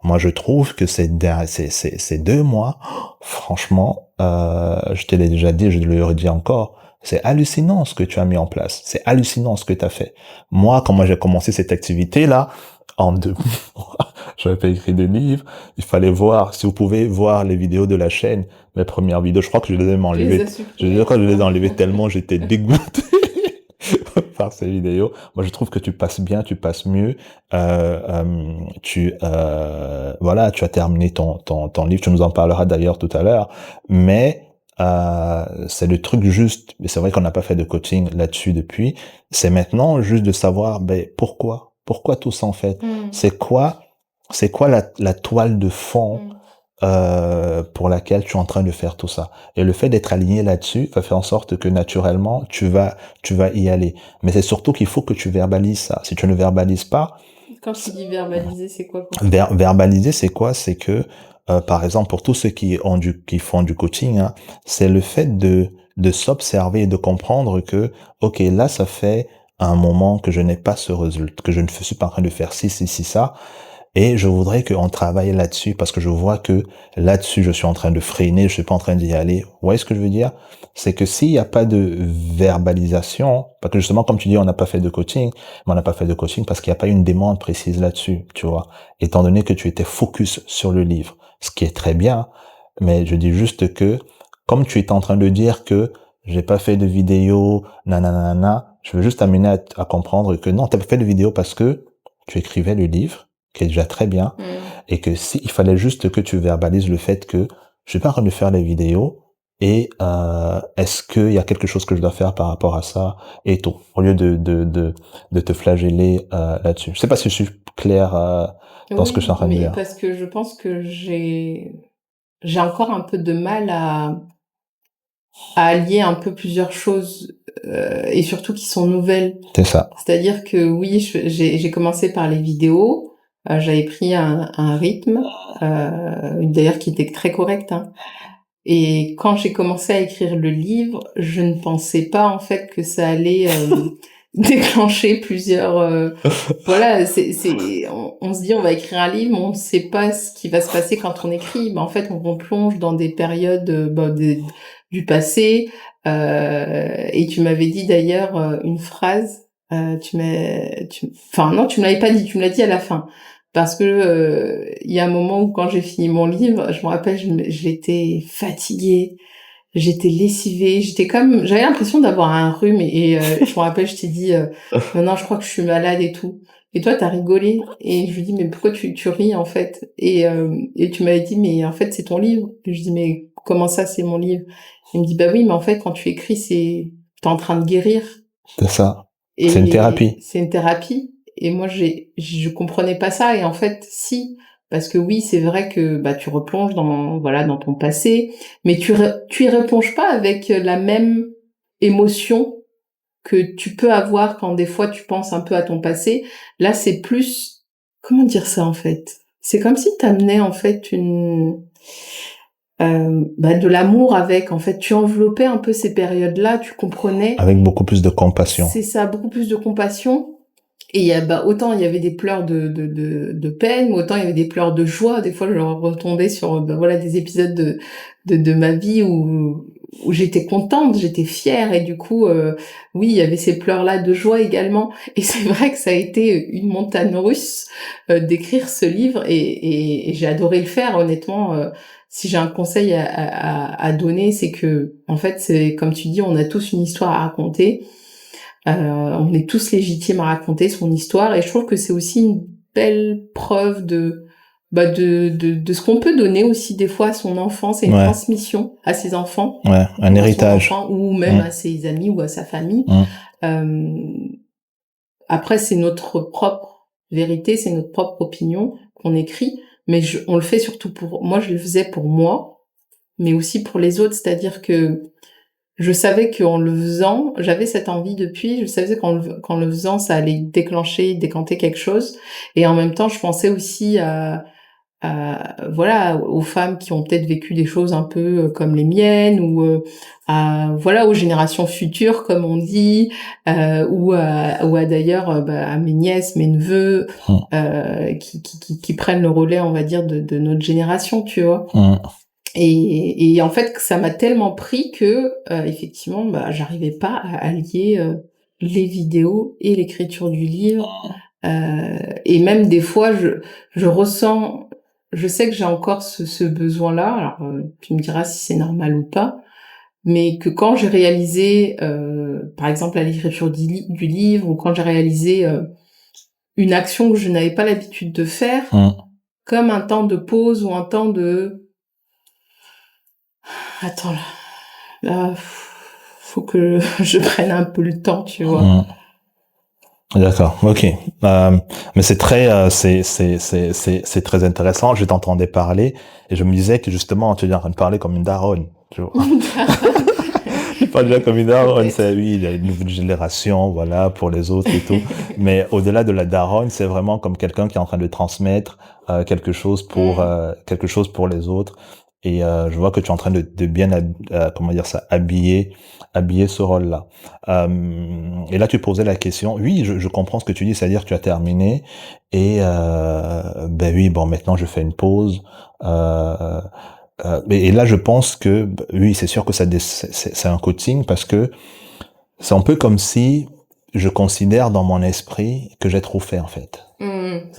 moi, je trouve que ces 2 mois, franchement, je te l'ai déjà dit, je le redis encore, c'est hallucinant ce que tu as mis en place. C'est hallucinant ce que tu as fait. Moi, quand j'ai commencé cette activité-là, en 2 mois, j'avais pas écrit de livre. Il fallait voir, si vous pouvez voir les vidéos de la chaîne, mes premières vidéos, je crois que je les ai Tu les enlevées. as Je supprimés, crois que je je les ai crois. enlevées tellement j'étais dégoûté par ces vidéos. Moi, je trouve que tu passes bien, tu passes mieux. Voilà, tu as terminé ton livre. Tu nous en parleras d'ailleurs tout à l'heure. Mais c'est le truc juste. Mais c'est vrai qu'on n'a pas fait de coaching là-dessus depuis. C'est maintenant juste de savoir, ben pourquoi tout ça en fait. Mm. C'est quoi la toile de fond Mm. pour laquelle tu es en train de faire tout ça. Et le fait d'être aligné là-dessus va faire en sorte que naturellement, tu vas y aller. Mais c'est surtout qu'il faut que tu verbalises ça. Si tu ne verbalises pas, Quand tu dis verbaliser, c'est quoi pour toi? verbaliser, c'est quoi? C'est que, par exemple, pour tous ceux qui font du coaching, hein, c'est le fait de s'observer et de comprendre que, OK, là, ça fait un moment que je n'ai pas ce résultat, que je ne suis pas en train de faire ci, ça. Et je voudrais qu'on travaille là-dessus parce que je vois que là-dessus, je suis en train de freiner, je suis pas en train d'y aller. Vous voyez ce que je veux dire? C'est que s'il n'y a pas de verbalisation, parce que justement, comme tu dis, on n'a pas fait de coaching, mais on n'a pas fait de coaching parce qu'il n'y a pas une demande précise là-dessus, tu vois. Étant donné que tu étais focus sur le livre, ce qui est très bien, mais je dis juste que, comme tu étais en train de dire que j'ai pas fait de vidéo, nanana, je veux juste amener à comprendre que non, t'as pas fait de vidéo parce que tu écrivais le livre, qui est déjà très bien, Mm. et que si il fallait juste que tu verbalises le fait que je suis pas en train de faire les vidéos et est-ce qu'il y a quelque chose que je dois faire par rapport à ça et tout, au lieu de te flageller là-dessus. Je sais pas si je suis clair dans ce que je suis en Oui, train de mais dire. parce que je pense que j'ai encore un peu de mal à allier un peu plusieurs choses et surtout qui sont nouvelles. C'est ça. C'est-à-dire que oui, j'ai commencé par les vidéos, j'avais pris un rythme, d'ailleurs qui était très correct, hein. Et quand j'ai commencé à écrire le livre, je ne pensais pas en fait que ça allait déclencher plusieurs. Voilà, on se dit on va écrire un livre, mais on ne sait pas ce qui va se passer quand on écrit. Ben, en fait, on plonge dans des périodes du passé. Et tu m'avais dit d'ailleurs une phrase. Enfin non, tu me l'avais pas dit, tu me l'as dit à la fin. Parce que il y a un moment où quand j'ai fini mon livre, je me rappelle, j'étais fatiguée, j'étais lessivée, j'avais l'impression d'avoir un rhume je me rappelle, je t'ai dit non non, je crois que je suis malade et tout. Et toi t'as rigolé et je lui dis mais pourquoi tu ris en fait et tu m'avais dit mais en fait c'est ton livre. Et je dis mais comment ça c'est mon livre? Il me dit bah oui mais en fait quand tu écris t'es en train de guérir C'est ça. C'est une et thérapie. c'est une thérapie. Et moi, je comprenais pas ça. Et en fait, si, parce que oui, c'est vrai que bah tu replonges voilà dans ton passé, mais tu y replonges pas avec la même émotion que tu peux avoir quand des fois tu penses un peu à ton passé. Là, c'est plus, comment dire ça en fait? C'est comme si t'amenais en fait de l'amour avec. En fait, tu enveloppais un peu ces périodes-là, tu comprenais. Avec beaucoup plus de compassion. C'est ça, beaucoup plus de compassion. Et autant il y avait des pleurs de peine, autant il y avait des pleurs de joie. Des fois, je retombais sur voilà des épisodes de ma vie où j'étais contente, j'étais fière et du coup, oui, il y avait ces pleurs-là de joie également. Et c'est vrai que ça a été une montagne russe d'écrire ce livre et j'ai adoré le faire. Honnêtement, si j'ai un conseil à donner, c'est que en fait, c'est comme tu dis, on a tous une histoire à raconter. On est tous légitimes à raconter son histoire et je trouve que c'est aussi une belle preuve de ce qu'on peut donner aussi des fois à son enfant. C'est une Ouais, transmission à ses enfants ouais, un ou à son héritage. enfant ou même Mm, à ses amis ou à sa famille. mm, Euh, Après, c'est notre propre vérité, c'est notre propre opinion qu'on écrit, mais on le fait surtout moi, je le faisais pour moi, mais aussi pour les autres, c'est-à-dire que je savais qu'en le faisant, j'avais cette envie depuis, je savais qu'en le faisant, ça allait décanter quelque chose, et en même temps, je pensais aussi voilà, aux femmes qui ont peut-être vécu des choses un peu comme les miennes ou voilà, aux générations futures comme on dit ou à d'ailleurs à mes nièces, mes neveux mm, qui prennent le relais, on va dire, de notre génération, tu vois. mm. Et en fait, ça m'a tellement pris que effectivement, j'arrivais pas à allier les vidéos et l'écriture du livre. Et même des fois, je ressens, je sais que j'ai encore ce besoin-là. Alors, tu me diras si c'est normal ou pas, mais que quand j'ai réalisé, par exemple, à l'écriture du livre, ou quand j'ai réalisé une action que je n'avais pas l'habitude de faire, comme un temps de pause ou un temps de... Attends, là, faut que je prenne un peu le temps, tu vois. Mm. D'accord, ok. Mais c'est très intéressant. Je t'entendais parler et je me disais que justement tu es en train de parler comme une daronne. Tu vois. Je parle déjà comme une daronne. C'est oui, il y a une nouvelle génération, voilà, pour les autres et tout. Mais au-delà de la daronne, c'est vraiment comme quelqu'un qui est en train de transmettre quelque chose pour les autres. Et je vois que tu es en train de bien comment dire ça, habiller ce rôle-là. Et là, tu posais la question. Oui, je comprends ce que tu dis, c'est-à-dire que tu as terminé et ben oui, bon, maintenant je fais une pause. Et là, je pense que oui, c'est sûr que c'est un coaching parce que c'est un peu comme si je considère dans mon esprit que j'ai trop fait en fait,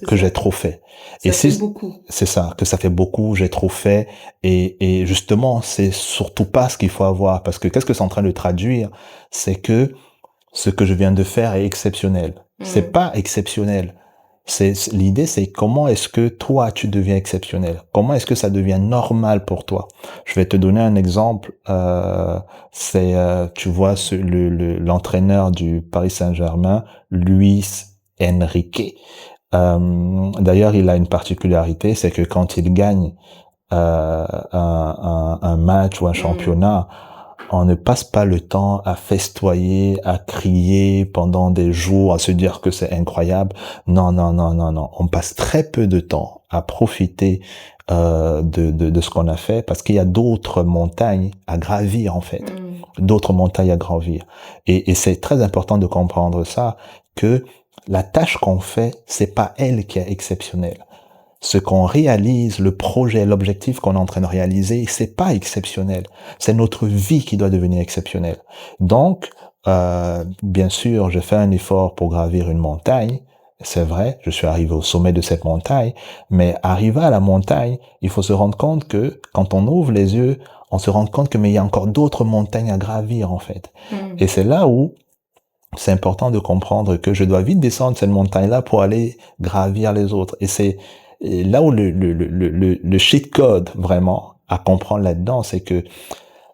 que j'ai trop fait. Ça fait beaucoup. C'est ça, que ça fait beaucoup, j'ai trop fait. Et justement, c'est surtout pas ce qu'il faut avoir parce que qu'est-ce que c'est en train de traduire, c'est que ce que je viens de faire est exceptionnel. C'est pas exceptionnel. L'idée, c'est comment est-ce que toi tu deviens exceptionnel. Comment est-ce que ça devient normal pour toi. Je vais te donner un exemple. Tu vois l'entraîneur du Paris Saint-Germain, Luis Enrique. D'ailleurs, il a une particularité, c'est que quand il gagne un match ou un championnat, on ne passe pas le temps à festoyer, à crier pendant des jours, à se dire que c'est incroyable. Non, non, non, non, non. On passe très peu de temps à profiter de ce qu'on a fait parce qu'il y a d'autres montagnes à gravir en fait. D'autres montagnes à gravir. Et c'est très important de comprendre ça, que la tâche qu'on fait, c'est pas elle qui est exceptionnelle. Ce qu'on réalise, le projet, l'objectif qu'on est en train de réaliser, c'est pas exceptionnel. C'est notre vie qui doit devenir exceptionnelle. Donc, bien sûr, j'ai fait un effort pour gravir une montagne. C'est vrai, je suis arrivé au sommet de cette montagne, mais arrivé à la montagne, il faut se rendre compte que quand on ouvre les yeux, on se rend compte que mais il y a encore d'autres montagnes à gravir en fait. Et c'est là où c'est important de comprendre que je dois vite descendre cette montagne-là pour aller gravir les autres. Et c'est là où le cheat code vraiment à comprendre là-dedans, c'est que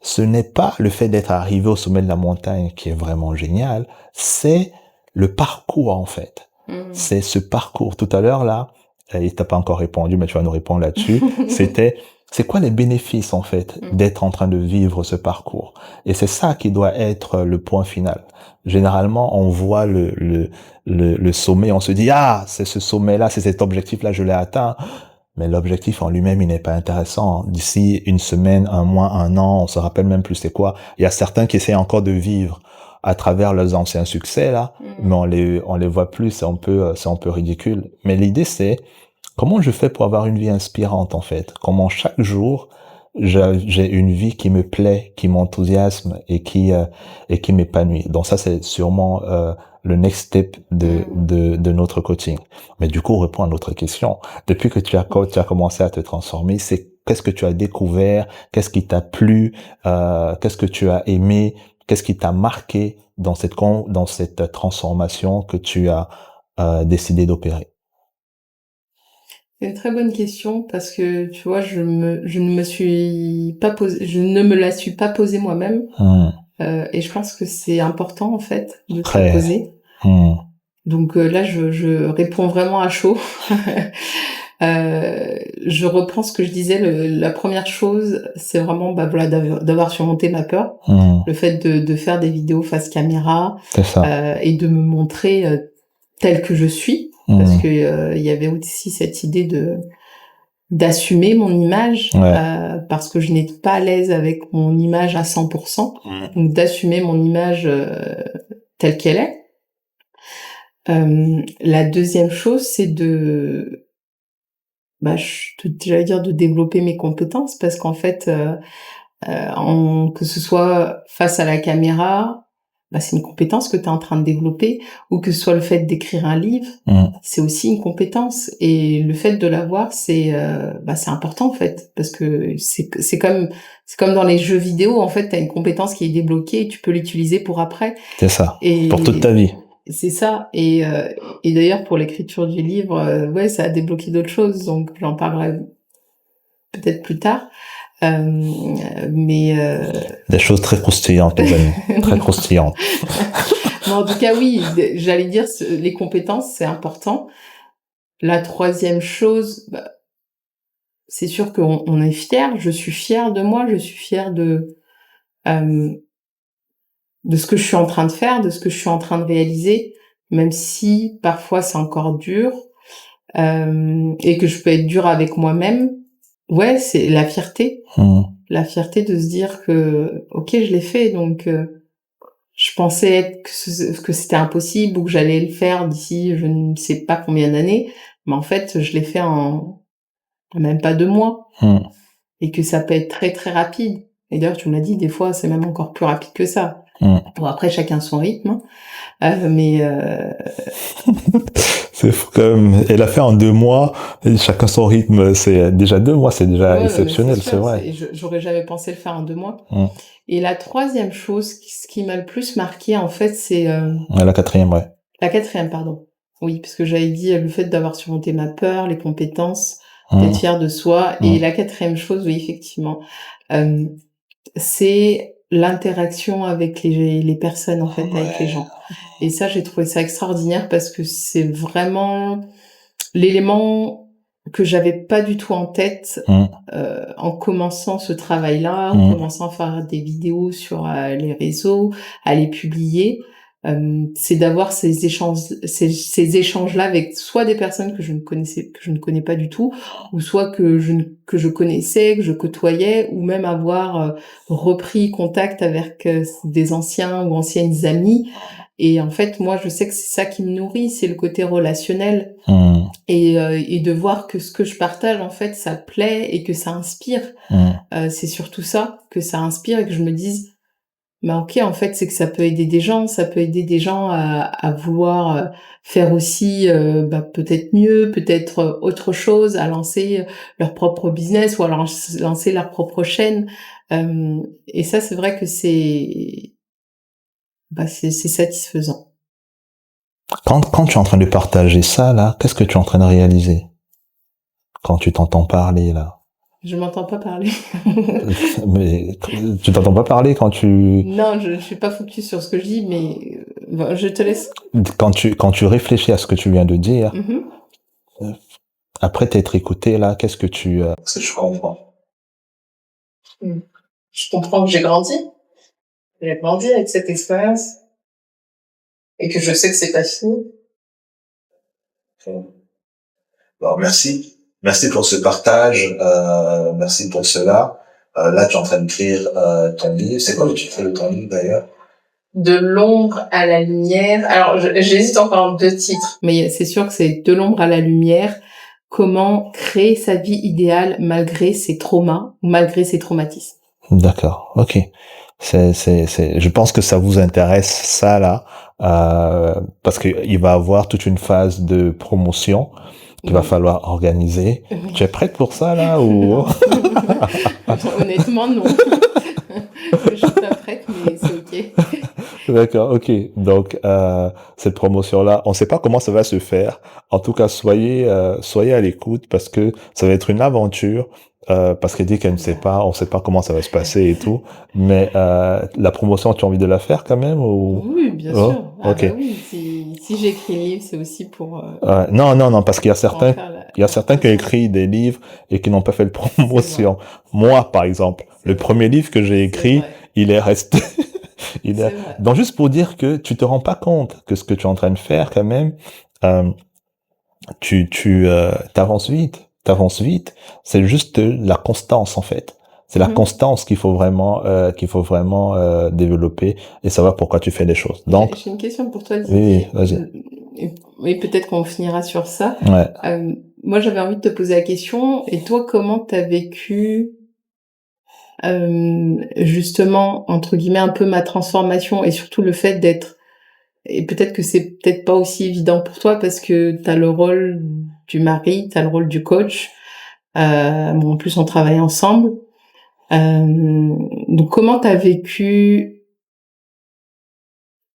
ce n'est pas le fait d'être arrivé au sommet de la montagne qui est vraiment génial, c'est le parcours en fait. C'est ce parcours. Tout à l'heure là, et t'as pas encore répondu, mais tu vas nous répondre là-dessus, c'est quoi les bénéfices en fait d'être en train de vivre ce parcours? Et c'est ça qui doit être le point final. Généralement, on voit le sommet, on se dit ah c'est ce sommet-là, c'est cet objectif-là, je l'ai atteint. Mais l'objectif en lui-même, il n'est pas intéressant. D'ici une semaine, un mois, un an, on se rappelle même plus c'est quoi. Il y a certains qui essaient encore de vivre à travers leurs anciens succès là, mais on les voit plus, c'est un peu ridicule. Mais l'idée c'est comment je fais pour avoir une vie inspirante en fait. Comment chaque jour j'ai une vie qui me plaît, qui m'enthousiasme et qui m'épanouit. Donc ça, c'est sûrement le next step de notre coaching. Mais du coup, on répond à notre question. Depuis que tu as commencé à te transformer, c'est qu'est-ce que tu as découvert, qu'est-ce qui t'a plu, qu'est-ce que tu as aimé, qu'est-ce qui t'a marqué dans cette transformation que tu as décidé d'opérer? C'est une très bonne question parce que tu vois, je ne me suis pas posé, je ne me la suis pas posée moi-même. Et je pense que c'est important en fait de se la Très. poser. Donc là, je réponds vraiment à chaud. Je reprends ce que je disais. La première chose, c'est vraiment voilà d'avoir surmonté ma peur, le fait de faire des vidéos face caméra, C'est ça. et de me montrer telle que je suis, parce que il y avait aussi cette idée d'assumer mon image, parce que je n'étais pas à l'aise avec mon image à 100%, donc d'assumer mon image telle qu'elle est. La deuxième chose, c'est j'allais dire de développer mes compétences, parce qu'en fait, que ce soit face à la caméra, c'est une compétence que tu es en train de développer, ou que ce soit le fait d'écrire un livre, c'est aussi une compétence. Et le fait de l'avoir, c'est important en fait, parce que c'est comme dans les jeux vidéo, en fait, tu as une compétence qui est débloquée et tu peux l'utiliser pour après. C'est ça. Et pour toute ta vie. c'est ça. Et d'ailleurs, pour l'écriture du livre, ça a débloqué d'autres choses, donc j'en parlerai peut-être plus tard. Mais des choses très croustillantes, les amis, très croustillantes. Mais en tout cas, oui, j'allais dire les compétences, c'est important. La troisième chose, c'est sûr qu'on est fier. Je suis fière de moi, je suis fière de ce que je suis en train de faire, de ce que je suis en train de réaliser, même si parfois c'est encore dur, et que je peux être dure avec moi-même. Ouais, c'est la fierté. La fierté de se dire que, ok, je l'ai fait, donc je pensais que c'était impossible ou que j'allais le faire d'ici je ne sais pas combien d'années, mais en fait, je l'ai fait en même pas 2 mois, et que ça peut être très très rapide. Et d'ailleurs, tu me l'as dit, des fois, c'est même encore plus rapide que ça. Bon, après, chacun son rythme, mais c'est comme elle a fait en 2 mois, et chacun son rythme. C'est déjà 2 mois, c'est déjà exceptionnel, c'est vrai. J'aurais jamais pensé le faire en 2 mois. Et la troisième chose, ce qui m'a le plus marqué, en fait, c'est la quatrième, ouais. La quatrième, pardon. Oui, parce que j'avais dit le fait d'avoir surmonté ma peur, les compétences, d'être fier de soi. Et la quatrième chose, oui, effectivement, c'est l'interaction avec les personnes, en fait, avec les gens. Et ça, j'ai trouvé ça extraordinaire parce que c'est vraiment l'élément que j'avais pas du tout en tête en commençant ce travail-là, en commençant à faire des vidéos sur les réseaux, à les publier. C'est d'avoir ces échanges-là avec soit des personnes que je ne connais pas du tout, ou soit que je connaissais, que je côtoyais, ou même avoir repris contact avec des anciens ou anciennes amies. Et en fait, moi, je sais que c'est ça qui me nourrit, c'est le côté relationnel. Et de voir que ce que je partage, en fait, ça plaît et que ça inspire. C'est surtout ça, que ça inspire, et que je me dise, ok, en fait, c'est que ça peut aider des gens, à vouloir faire aussi peut-être mieux, peut-être autre chose, à lancer leur propre business ou à lancer leur propre chaîne. Et ça, c'est vrai que c'est satisfaisant. Quand tu es en train de partager ça, là, qu'est-ce que tu es en train de réaliser? Quand tu t'entends parler, là. Je m'entends pas parler. Mais tu t'entends pas parler quand tu... Non, je suis pas focus sur ce que je dis, mais je te laisse. Quand tu réfléchis à ce que tu viens de dire, après t'être écouté, là, qu'est-ce que tu... Qu'est-ce que je comprends? Je comprends que j'ai grandi. J'ai grandi avec cette expérience. Et que je sais que c'est pas fini. Bon, merci. Merci pour ce partage. Merci pour cela. Là, tu es en train d'écrire ton livre. C'est quoi le titre de ton livre, d'ailleurs? De l'ombre à la lumière. Alors, j'hésite encore entre 2 titres. Mais c'est sûr que c'est De l'ombre à la lumière. comment créer sa vie idéale malgré ses traumas ou malgré ses traumatismes. D'accord, ok. Je pense que ça vous intéresse, ça là, parce que il va y avoir toute une phase de promotion qu'il va Oui. falloir organiser. Oui. Tu es prête pour ça là ou? Non. Honnêtement, non. Je suis pas prête, mais c'est ok. D'accord, ok. Donc cette promotion-là, on ne sait pas comment ça va se faire. En tout cas, soyez à l'écoute parce que ça va être une aventure. Parce qu'elle dit qu'elle ne sait pas, on ne sait pas comment ça va se passer et tout. Mais la promotion, tu as envie de la faire quand même ou? Oui, bien Oh, sûr. Ah ok. bah oui, si j'écris un livre, c'est aussi pour Non, parce qu'il y a en certains, faire il y a la certains qui ont promotion. écrit des livres et qui n'ont pas fait de C'est vrai, promotion. Moi, par exemple, c'est le vrai, premier livre que j'ai c'est écrit, vrai, il est resté. c'est vrai. Donc juste pour dire que tu te rends pas compte que ce que tu es en train de faire quand même, euh, tu t'avances vite. C'est juste la constance en fait. C'est la Mhm. constance qu'il faut vraiment développer et savoir pourquoi tu fais les choses. Donc J'ai une question pour toi, oui, Didier. vas-y. Et peut-être qu'on finira sur ça. Ouais. Moi, j'avais envie de te poser la question. Et toi, comment t'as vécu justement, entre guillemets, un peu ma transformation et surtout le fait d'être... Et peut-être que c'est peut-être pas aussi évident pour toi parce que t'as le rôle du mari, t'as le rôle du coach. Bon, en plus, on travaille ensemble. Donc, comment t'as vécu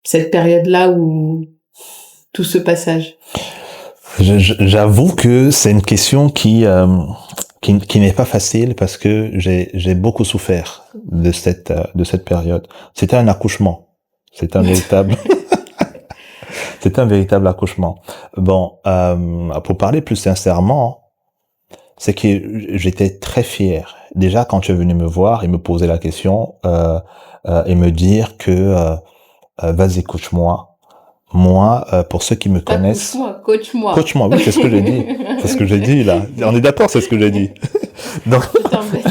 cette période-là où tout ce passage? J'avoue que c'est une question qui n'est pas facile parce que j'ai beaucoup souffert de cette période. C'était un accouchement. C'est un véritable C'était un véritable accouchement. Bon, pour parler plus sincèrement, c'est que j'étais très fier. Déjà, quand tu es venu me voir et me poser la question et me dire que vas-y, coach-moi. Moi, pour ceux qui me Pas connaissent, couche-moi, coach-moi. coach-moi. Oui, c'est ce que j'ai dit. C'est ce que j'ai dit là. On est d'accord, c'est ce que j'ai dit. Donc, Je t'embête.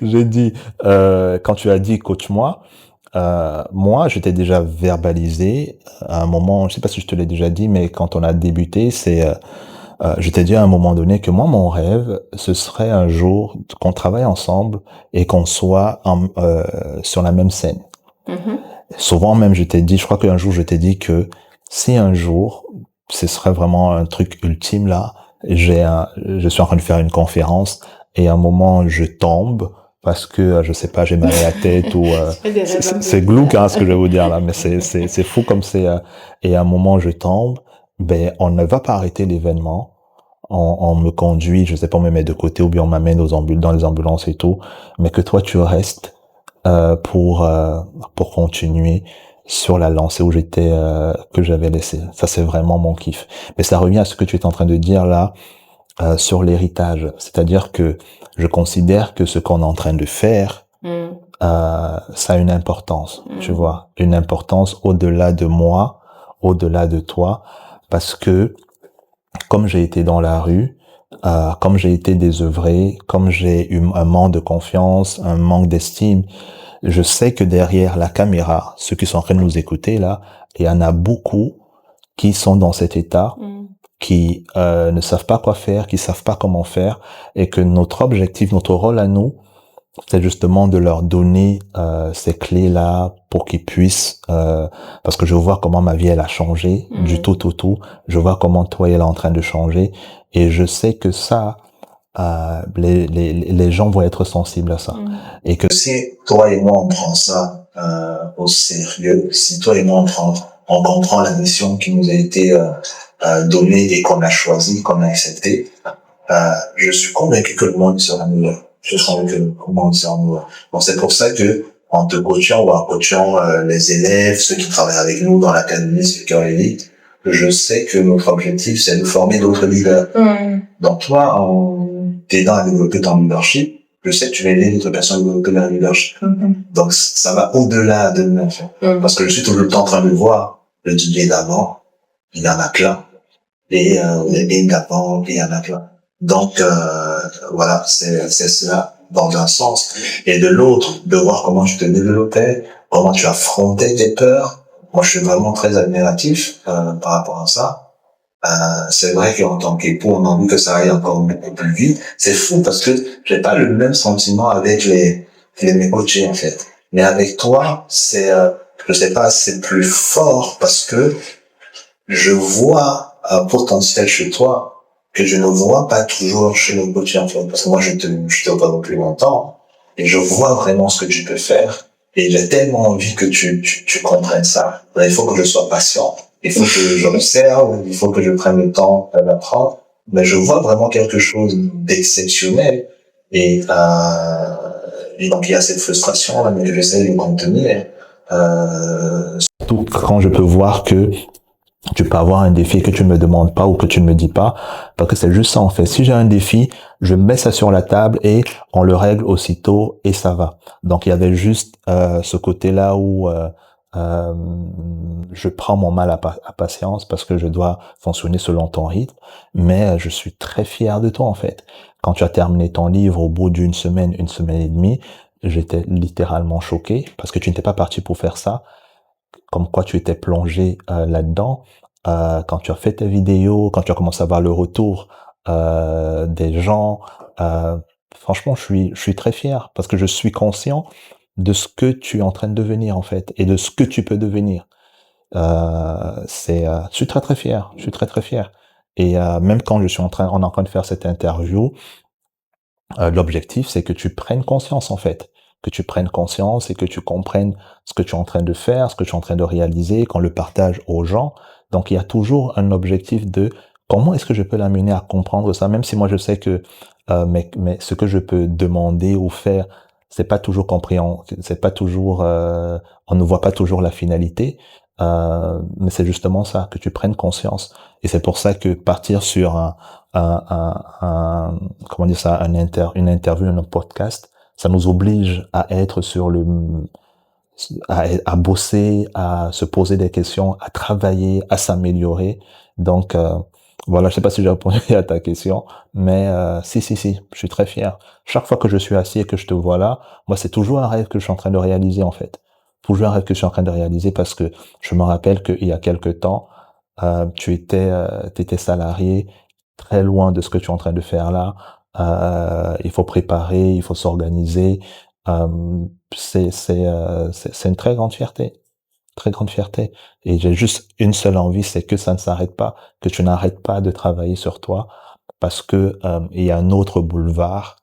j'ai dit quand tu as dit coach-moi. Moi, je t'ai déjà verbalisé à un moment, je sais pas si je te l'ai déjà dit, mais quand on a débuté, je t'ai dit à un moment donné que moi, mon rêve, ce serait un jour qu'on travaille ensemble et qu'on soit sur la même scène. Mhm. Souvent même, je crois qu'un jour, je t'ai dit que si un jour, ce serait vraiment un truc ultime là, je suis en train de faire une conférence et à un moment, je tombe parce que, je sais pas, j'ai mal à la tête ou, Tu fais des rêves un peu c'est glauque, bizarres. hein, ce que je vais vous dire là, mais c'est fou comme et à un moment, je tombe, ben, on ne va pas arrêter l'événement. On me conduit, je sais pas, on me met de côté ou bien on m'amène dans les ambulances et tout, mais que toi, tu restes pour continuer sur la lancée où que j'avais laissé. Ça, c'est vraiment mon kiff. Mais ça revient à ce que tu es en train de dire là, sur l'héritage. C'est-à-dire que je considère que ce qu'on est en train de faire, Mm. ça a une importance, tu Mm. vois, une importance au-delà de moi, au-delà de toi, parce que comme j'ai été dans la rue, comme j'ai été désœuvré, comme j'ai eu un manque de confiance, un manque d'estime, je sais que derrière la caméra, ceux qui sont en train de nous écouter là, il y en a beaucoup qui sont dans cet état, Mm. qui ne savent pas quoi faire, qui savent pas comment faire, et que notre objectif, notre rôle à nous, c'est justement de leur donner ces clés-là pour qu'ils puissent, parce que je vois comment ma vie elle a changé du Mm. tout, je vois comment toi elle est en train de changer, et je sais que ça, les gens vont être sensibles à ça. Mm. Et que si toi et moi on prend ça au sérieux, si toi et moi on comprend la mission qui nous a été donnée et qu'on a choisi, qu'on a accepté, je suis convaincu que le monde sera meilleur. Je suis convaincu que le monde sera meilleur. Donc c'est pour ça que en te coachant ou en coachant les élèves, ceux qui travaillent avec nous dans l'académie Speaker Elite, je sais que notre objectif c'est de former d'autres leaders. Mm. Donc toi, en t'aidant à développer ton leadership, je sais que tu vas aider d'autres personnes à développer leur leadership. Mm-hmm. Donc ça va au-delà de nous. Parce que je suis tout le temps en train de voir le DJ d'avant, il y en a plein. Et les lignes d'avant, il y en a plein. Donc voilà, c'est cela dans un sens. Et de l'autre, de voir comment tu te développais, comment tu affrontais tes peurs. Moi, je suis vraiment très admiratif par rapport à ça. C'est vrai qu'en tant qu'époux, on a envie que ça aille encore beaucoup plus vite. C'est fou parce que j'ai pas le même sentiment avec mes coachés, en fait. Mais avec toi, je sais pas, c'est plus fort parce que je vois un potentiel chez toi que je ne vois pas toujours chez nos coachs, en fait. Parce que moi, je te vois depuis longtemps et je vois vraiment ce que tu peux faire. Et j'ai tellement envie que tu comprennes ça. Il faut que je sois patient. Il faut que j'observe. Il faut que je prenne le temps d'apprendre. Mais je vois vraiment quelque chose d'exceptionnel. Et donc, il y a cette frustration, là, mais j'essaie de contenir. Surtout quand je peux voir que tu peux avoir un défi que tu ne me demandes pas ou que tu ne me dis pas, parce que c'est juste ça en fait. Si j'ai un défi, je mets ça sur la table et on le règle aussitôt et ça va. Donc il y avait juste ce côté-là où euh, je prends mon mal à patience parce que je dois fonctionner selon ton rythme, mais je suis très fier de toi en fait. Quand tu as terminé ton livre au bout d'une semaine, une semaine et demie, j'étais littéralement choqué parce que tu n'étais pas parti pour faire ça, comme quoi tu étais plongé là-dedans. Quand tu as fait tes vidéos, quand tu as commencé à voir le retour des gens, euh, franchement, je suis très fier parce que je suis conscient de ce que tu es en train de devenir en fait et de ce que tu peux devenir. Je suis très très fier, je suis très très fier. Et même quand on est en train de faire cette interview, l'objectif, c'est que tu prennes conscience, en fait. Que tu prennes conscience et que tu comprennes ce que tu es en train de faire, ce que tu es en train de réaliser, qu'on le partage aux gens. Donc, il y a toujours un objectif de comment est-ce que je peux l'amener à comprendre ça, même si moi je sais que mais ce que je peux demander ou faire, c'est pas toujours, on ne voit pas toujours la finalité, mais c'est justement ça, que tu prennes conscience. Et c'est pour ça que partir sur comment dire ça, une interview, un podcast, ça nous oblige à être à bosser, à se poser des questions, à travailler, à s'améliorer. Donc, voilà, je sais pas si j'ai répondu à ta question, mais si, je suis très fier. Chaque fois que je suis assis et que je te vois là, moi, c'est toujours un rêve que je suis en train de réaliser, en fait. Toujours un rêve que je suis en train de réaliser parce que je me rappelle qu'il y a quelque temps, t'étais salarié, très loin de ce que tu es en train de faire là. Il faut préparer, il faut s'organiser. C'est une très grande fierté, très grande fierté. Et j'ai juste une seule envie, c'est que ça ne s'arrête pas, que tu n'arrêtes pas de travailler sur toi, parce que il y a un autre boulevard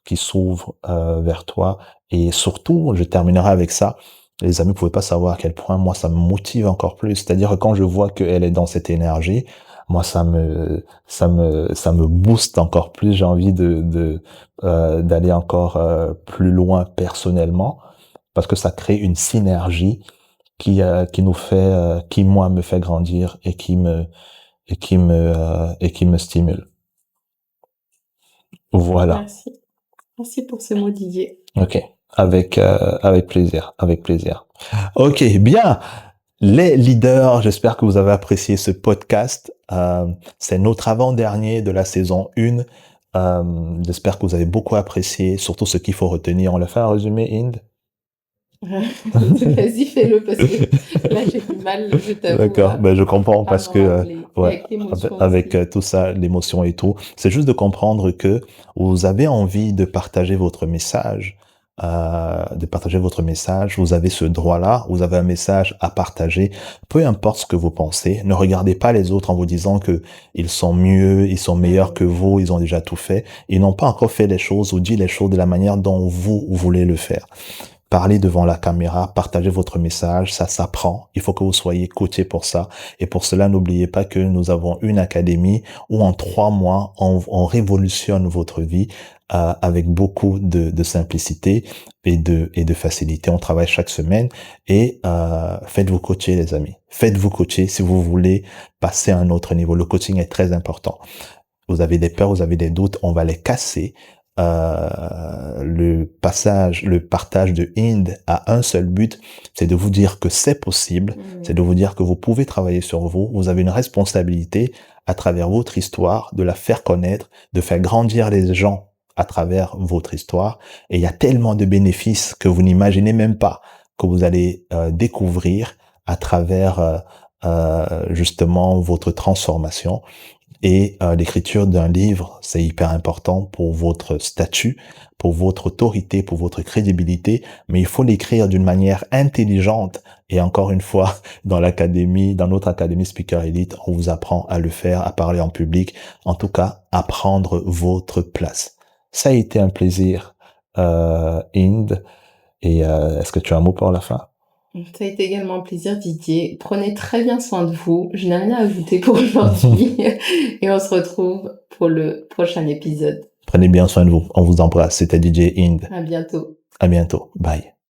qui s'ouvre vers toi. Et surtout, je terminerai avec ça. Les amis, vous pouvez pas savoir à quel point moi ça me motive encore plus. C'est-à-dire que quand je vois qu'elle est dans cette énergie, moi ça me booste encore plus. J'ai envie d'aller encore plus loin personnellement parce que ça crée une synergie qui nous fait, qui moi me fait grandir et qui me stimule. Voilà. Merci. Merci pour ce mot, Didier. Ok. Avec plaisir, avec plaisir. Ok, bien. Les leaders, j'espère que vous avez apprécié ce podcast. C'est notre avant-dernier de la saison 1. J'espère que vous avez beaucoup apprécié, surtout ce qu'il faut retenir. On l'a fait un résumé, Inde? Vas-y, fais-le parce que là, j'ai du mal, je t'avoue, D'accord, ben je comprends à parce m'en que rappeler. Et ouais, avec l'émotion avec aussi. tout ça, l'émotion et tout, c'est juste de comprendre que vous avez envie de partager votre message, vous avez ce droit-là, vous avez un message à partager, peu importe ce que vous pensez, ne regardez pas les autres en vous disant que ils sont mieux, ils sont meilleurs que vous, ils ont déjà tout fait, ils n'ont pas encore fait les choses ou dit les choses de la manière dont vous voulez le faire. Parlez devant la caméra, partagez votre message, ça s'apprend. Il faut que vous soyez coaché pour ça. Et pour cela, n'oubliez pas que nous avons une académie où en 3 mois, on révolutionne votre vie avec beaucoup de simplicité et de facilité. On travaille chaque semaine et faites-vous coacher, les amis. Faites-vous coacher si vous voulez passer à un autre niveau. Le coaching est très important. Vous avez des peurs, vous avez des doutes, on va les casser. Le partage de Inde a un seul but, c'est de vous dire que c'est possible, c'est de vous dire que vous pouvez travailler sur vous, vous avez une responsabilité à travers votre histoire, de la faire connaître, de faire grandir les gens à travers votre histoire. Et il y a tellement de bénéfices que vous n'imaginez même pas que vous allez découvrir à travers justement votre transformation. Et l'écriture d'un livre, c'est hyper important pour votre statut, pour votre autorité, pour votre crédibilité, mais il faut l'écrire d'une manière intelligente. Et encore une fois, dans notre académie Speaker Elite, on vous apprend à le faire, à parler en public, en tout cas, à prendre votre place. Ça a été un plaisir, Inde. Et est-ce que tu as un mot pour la fin? Ça a été également un plaisir, Didier. Prenez très bien soin de vous. Je n'ai rien à ajouter pour aujourd'hui. Et on se retrouve pour le prochain épisode. Prenez bien soin de vous. On vous embrasse. C'était DJ Inde. À bientôt. À bientôt. Bye.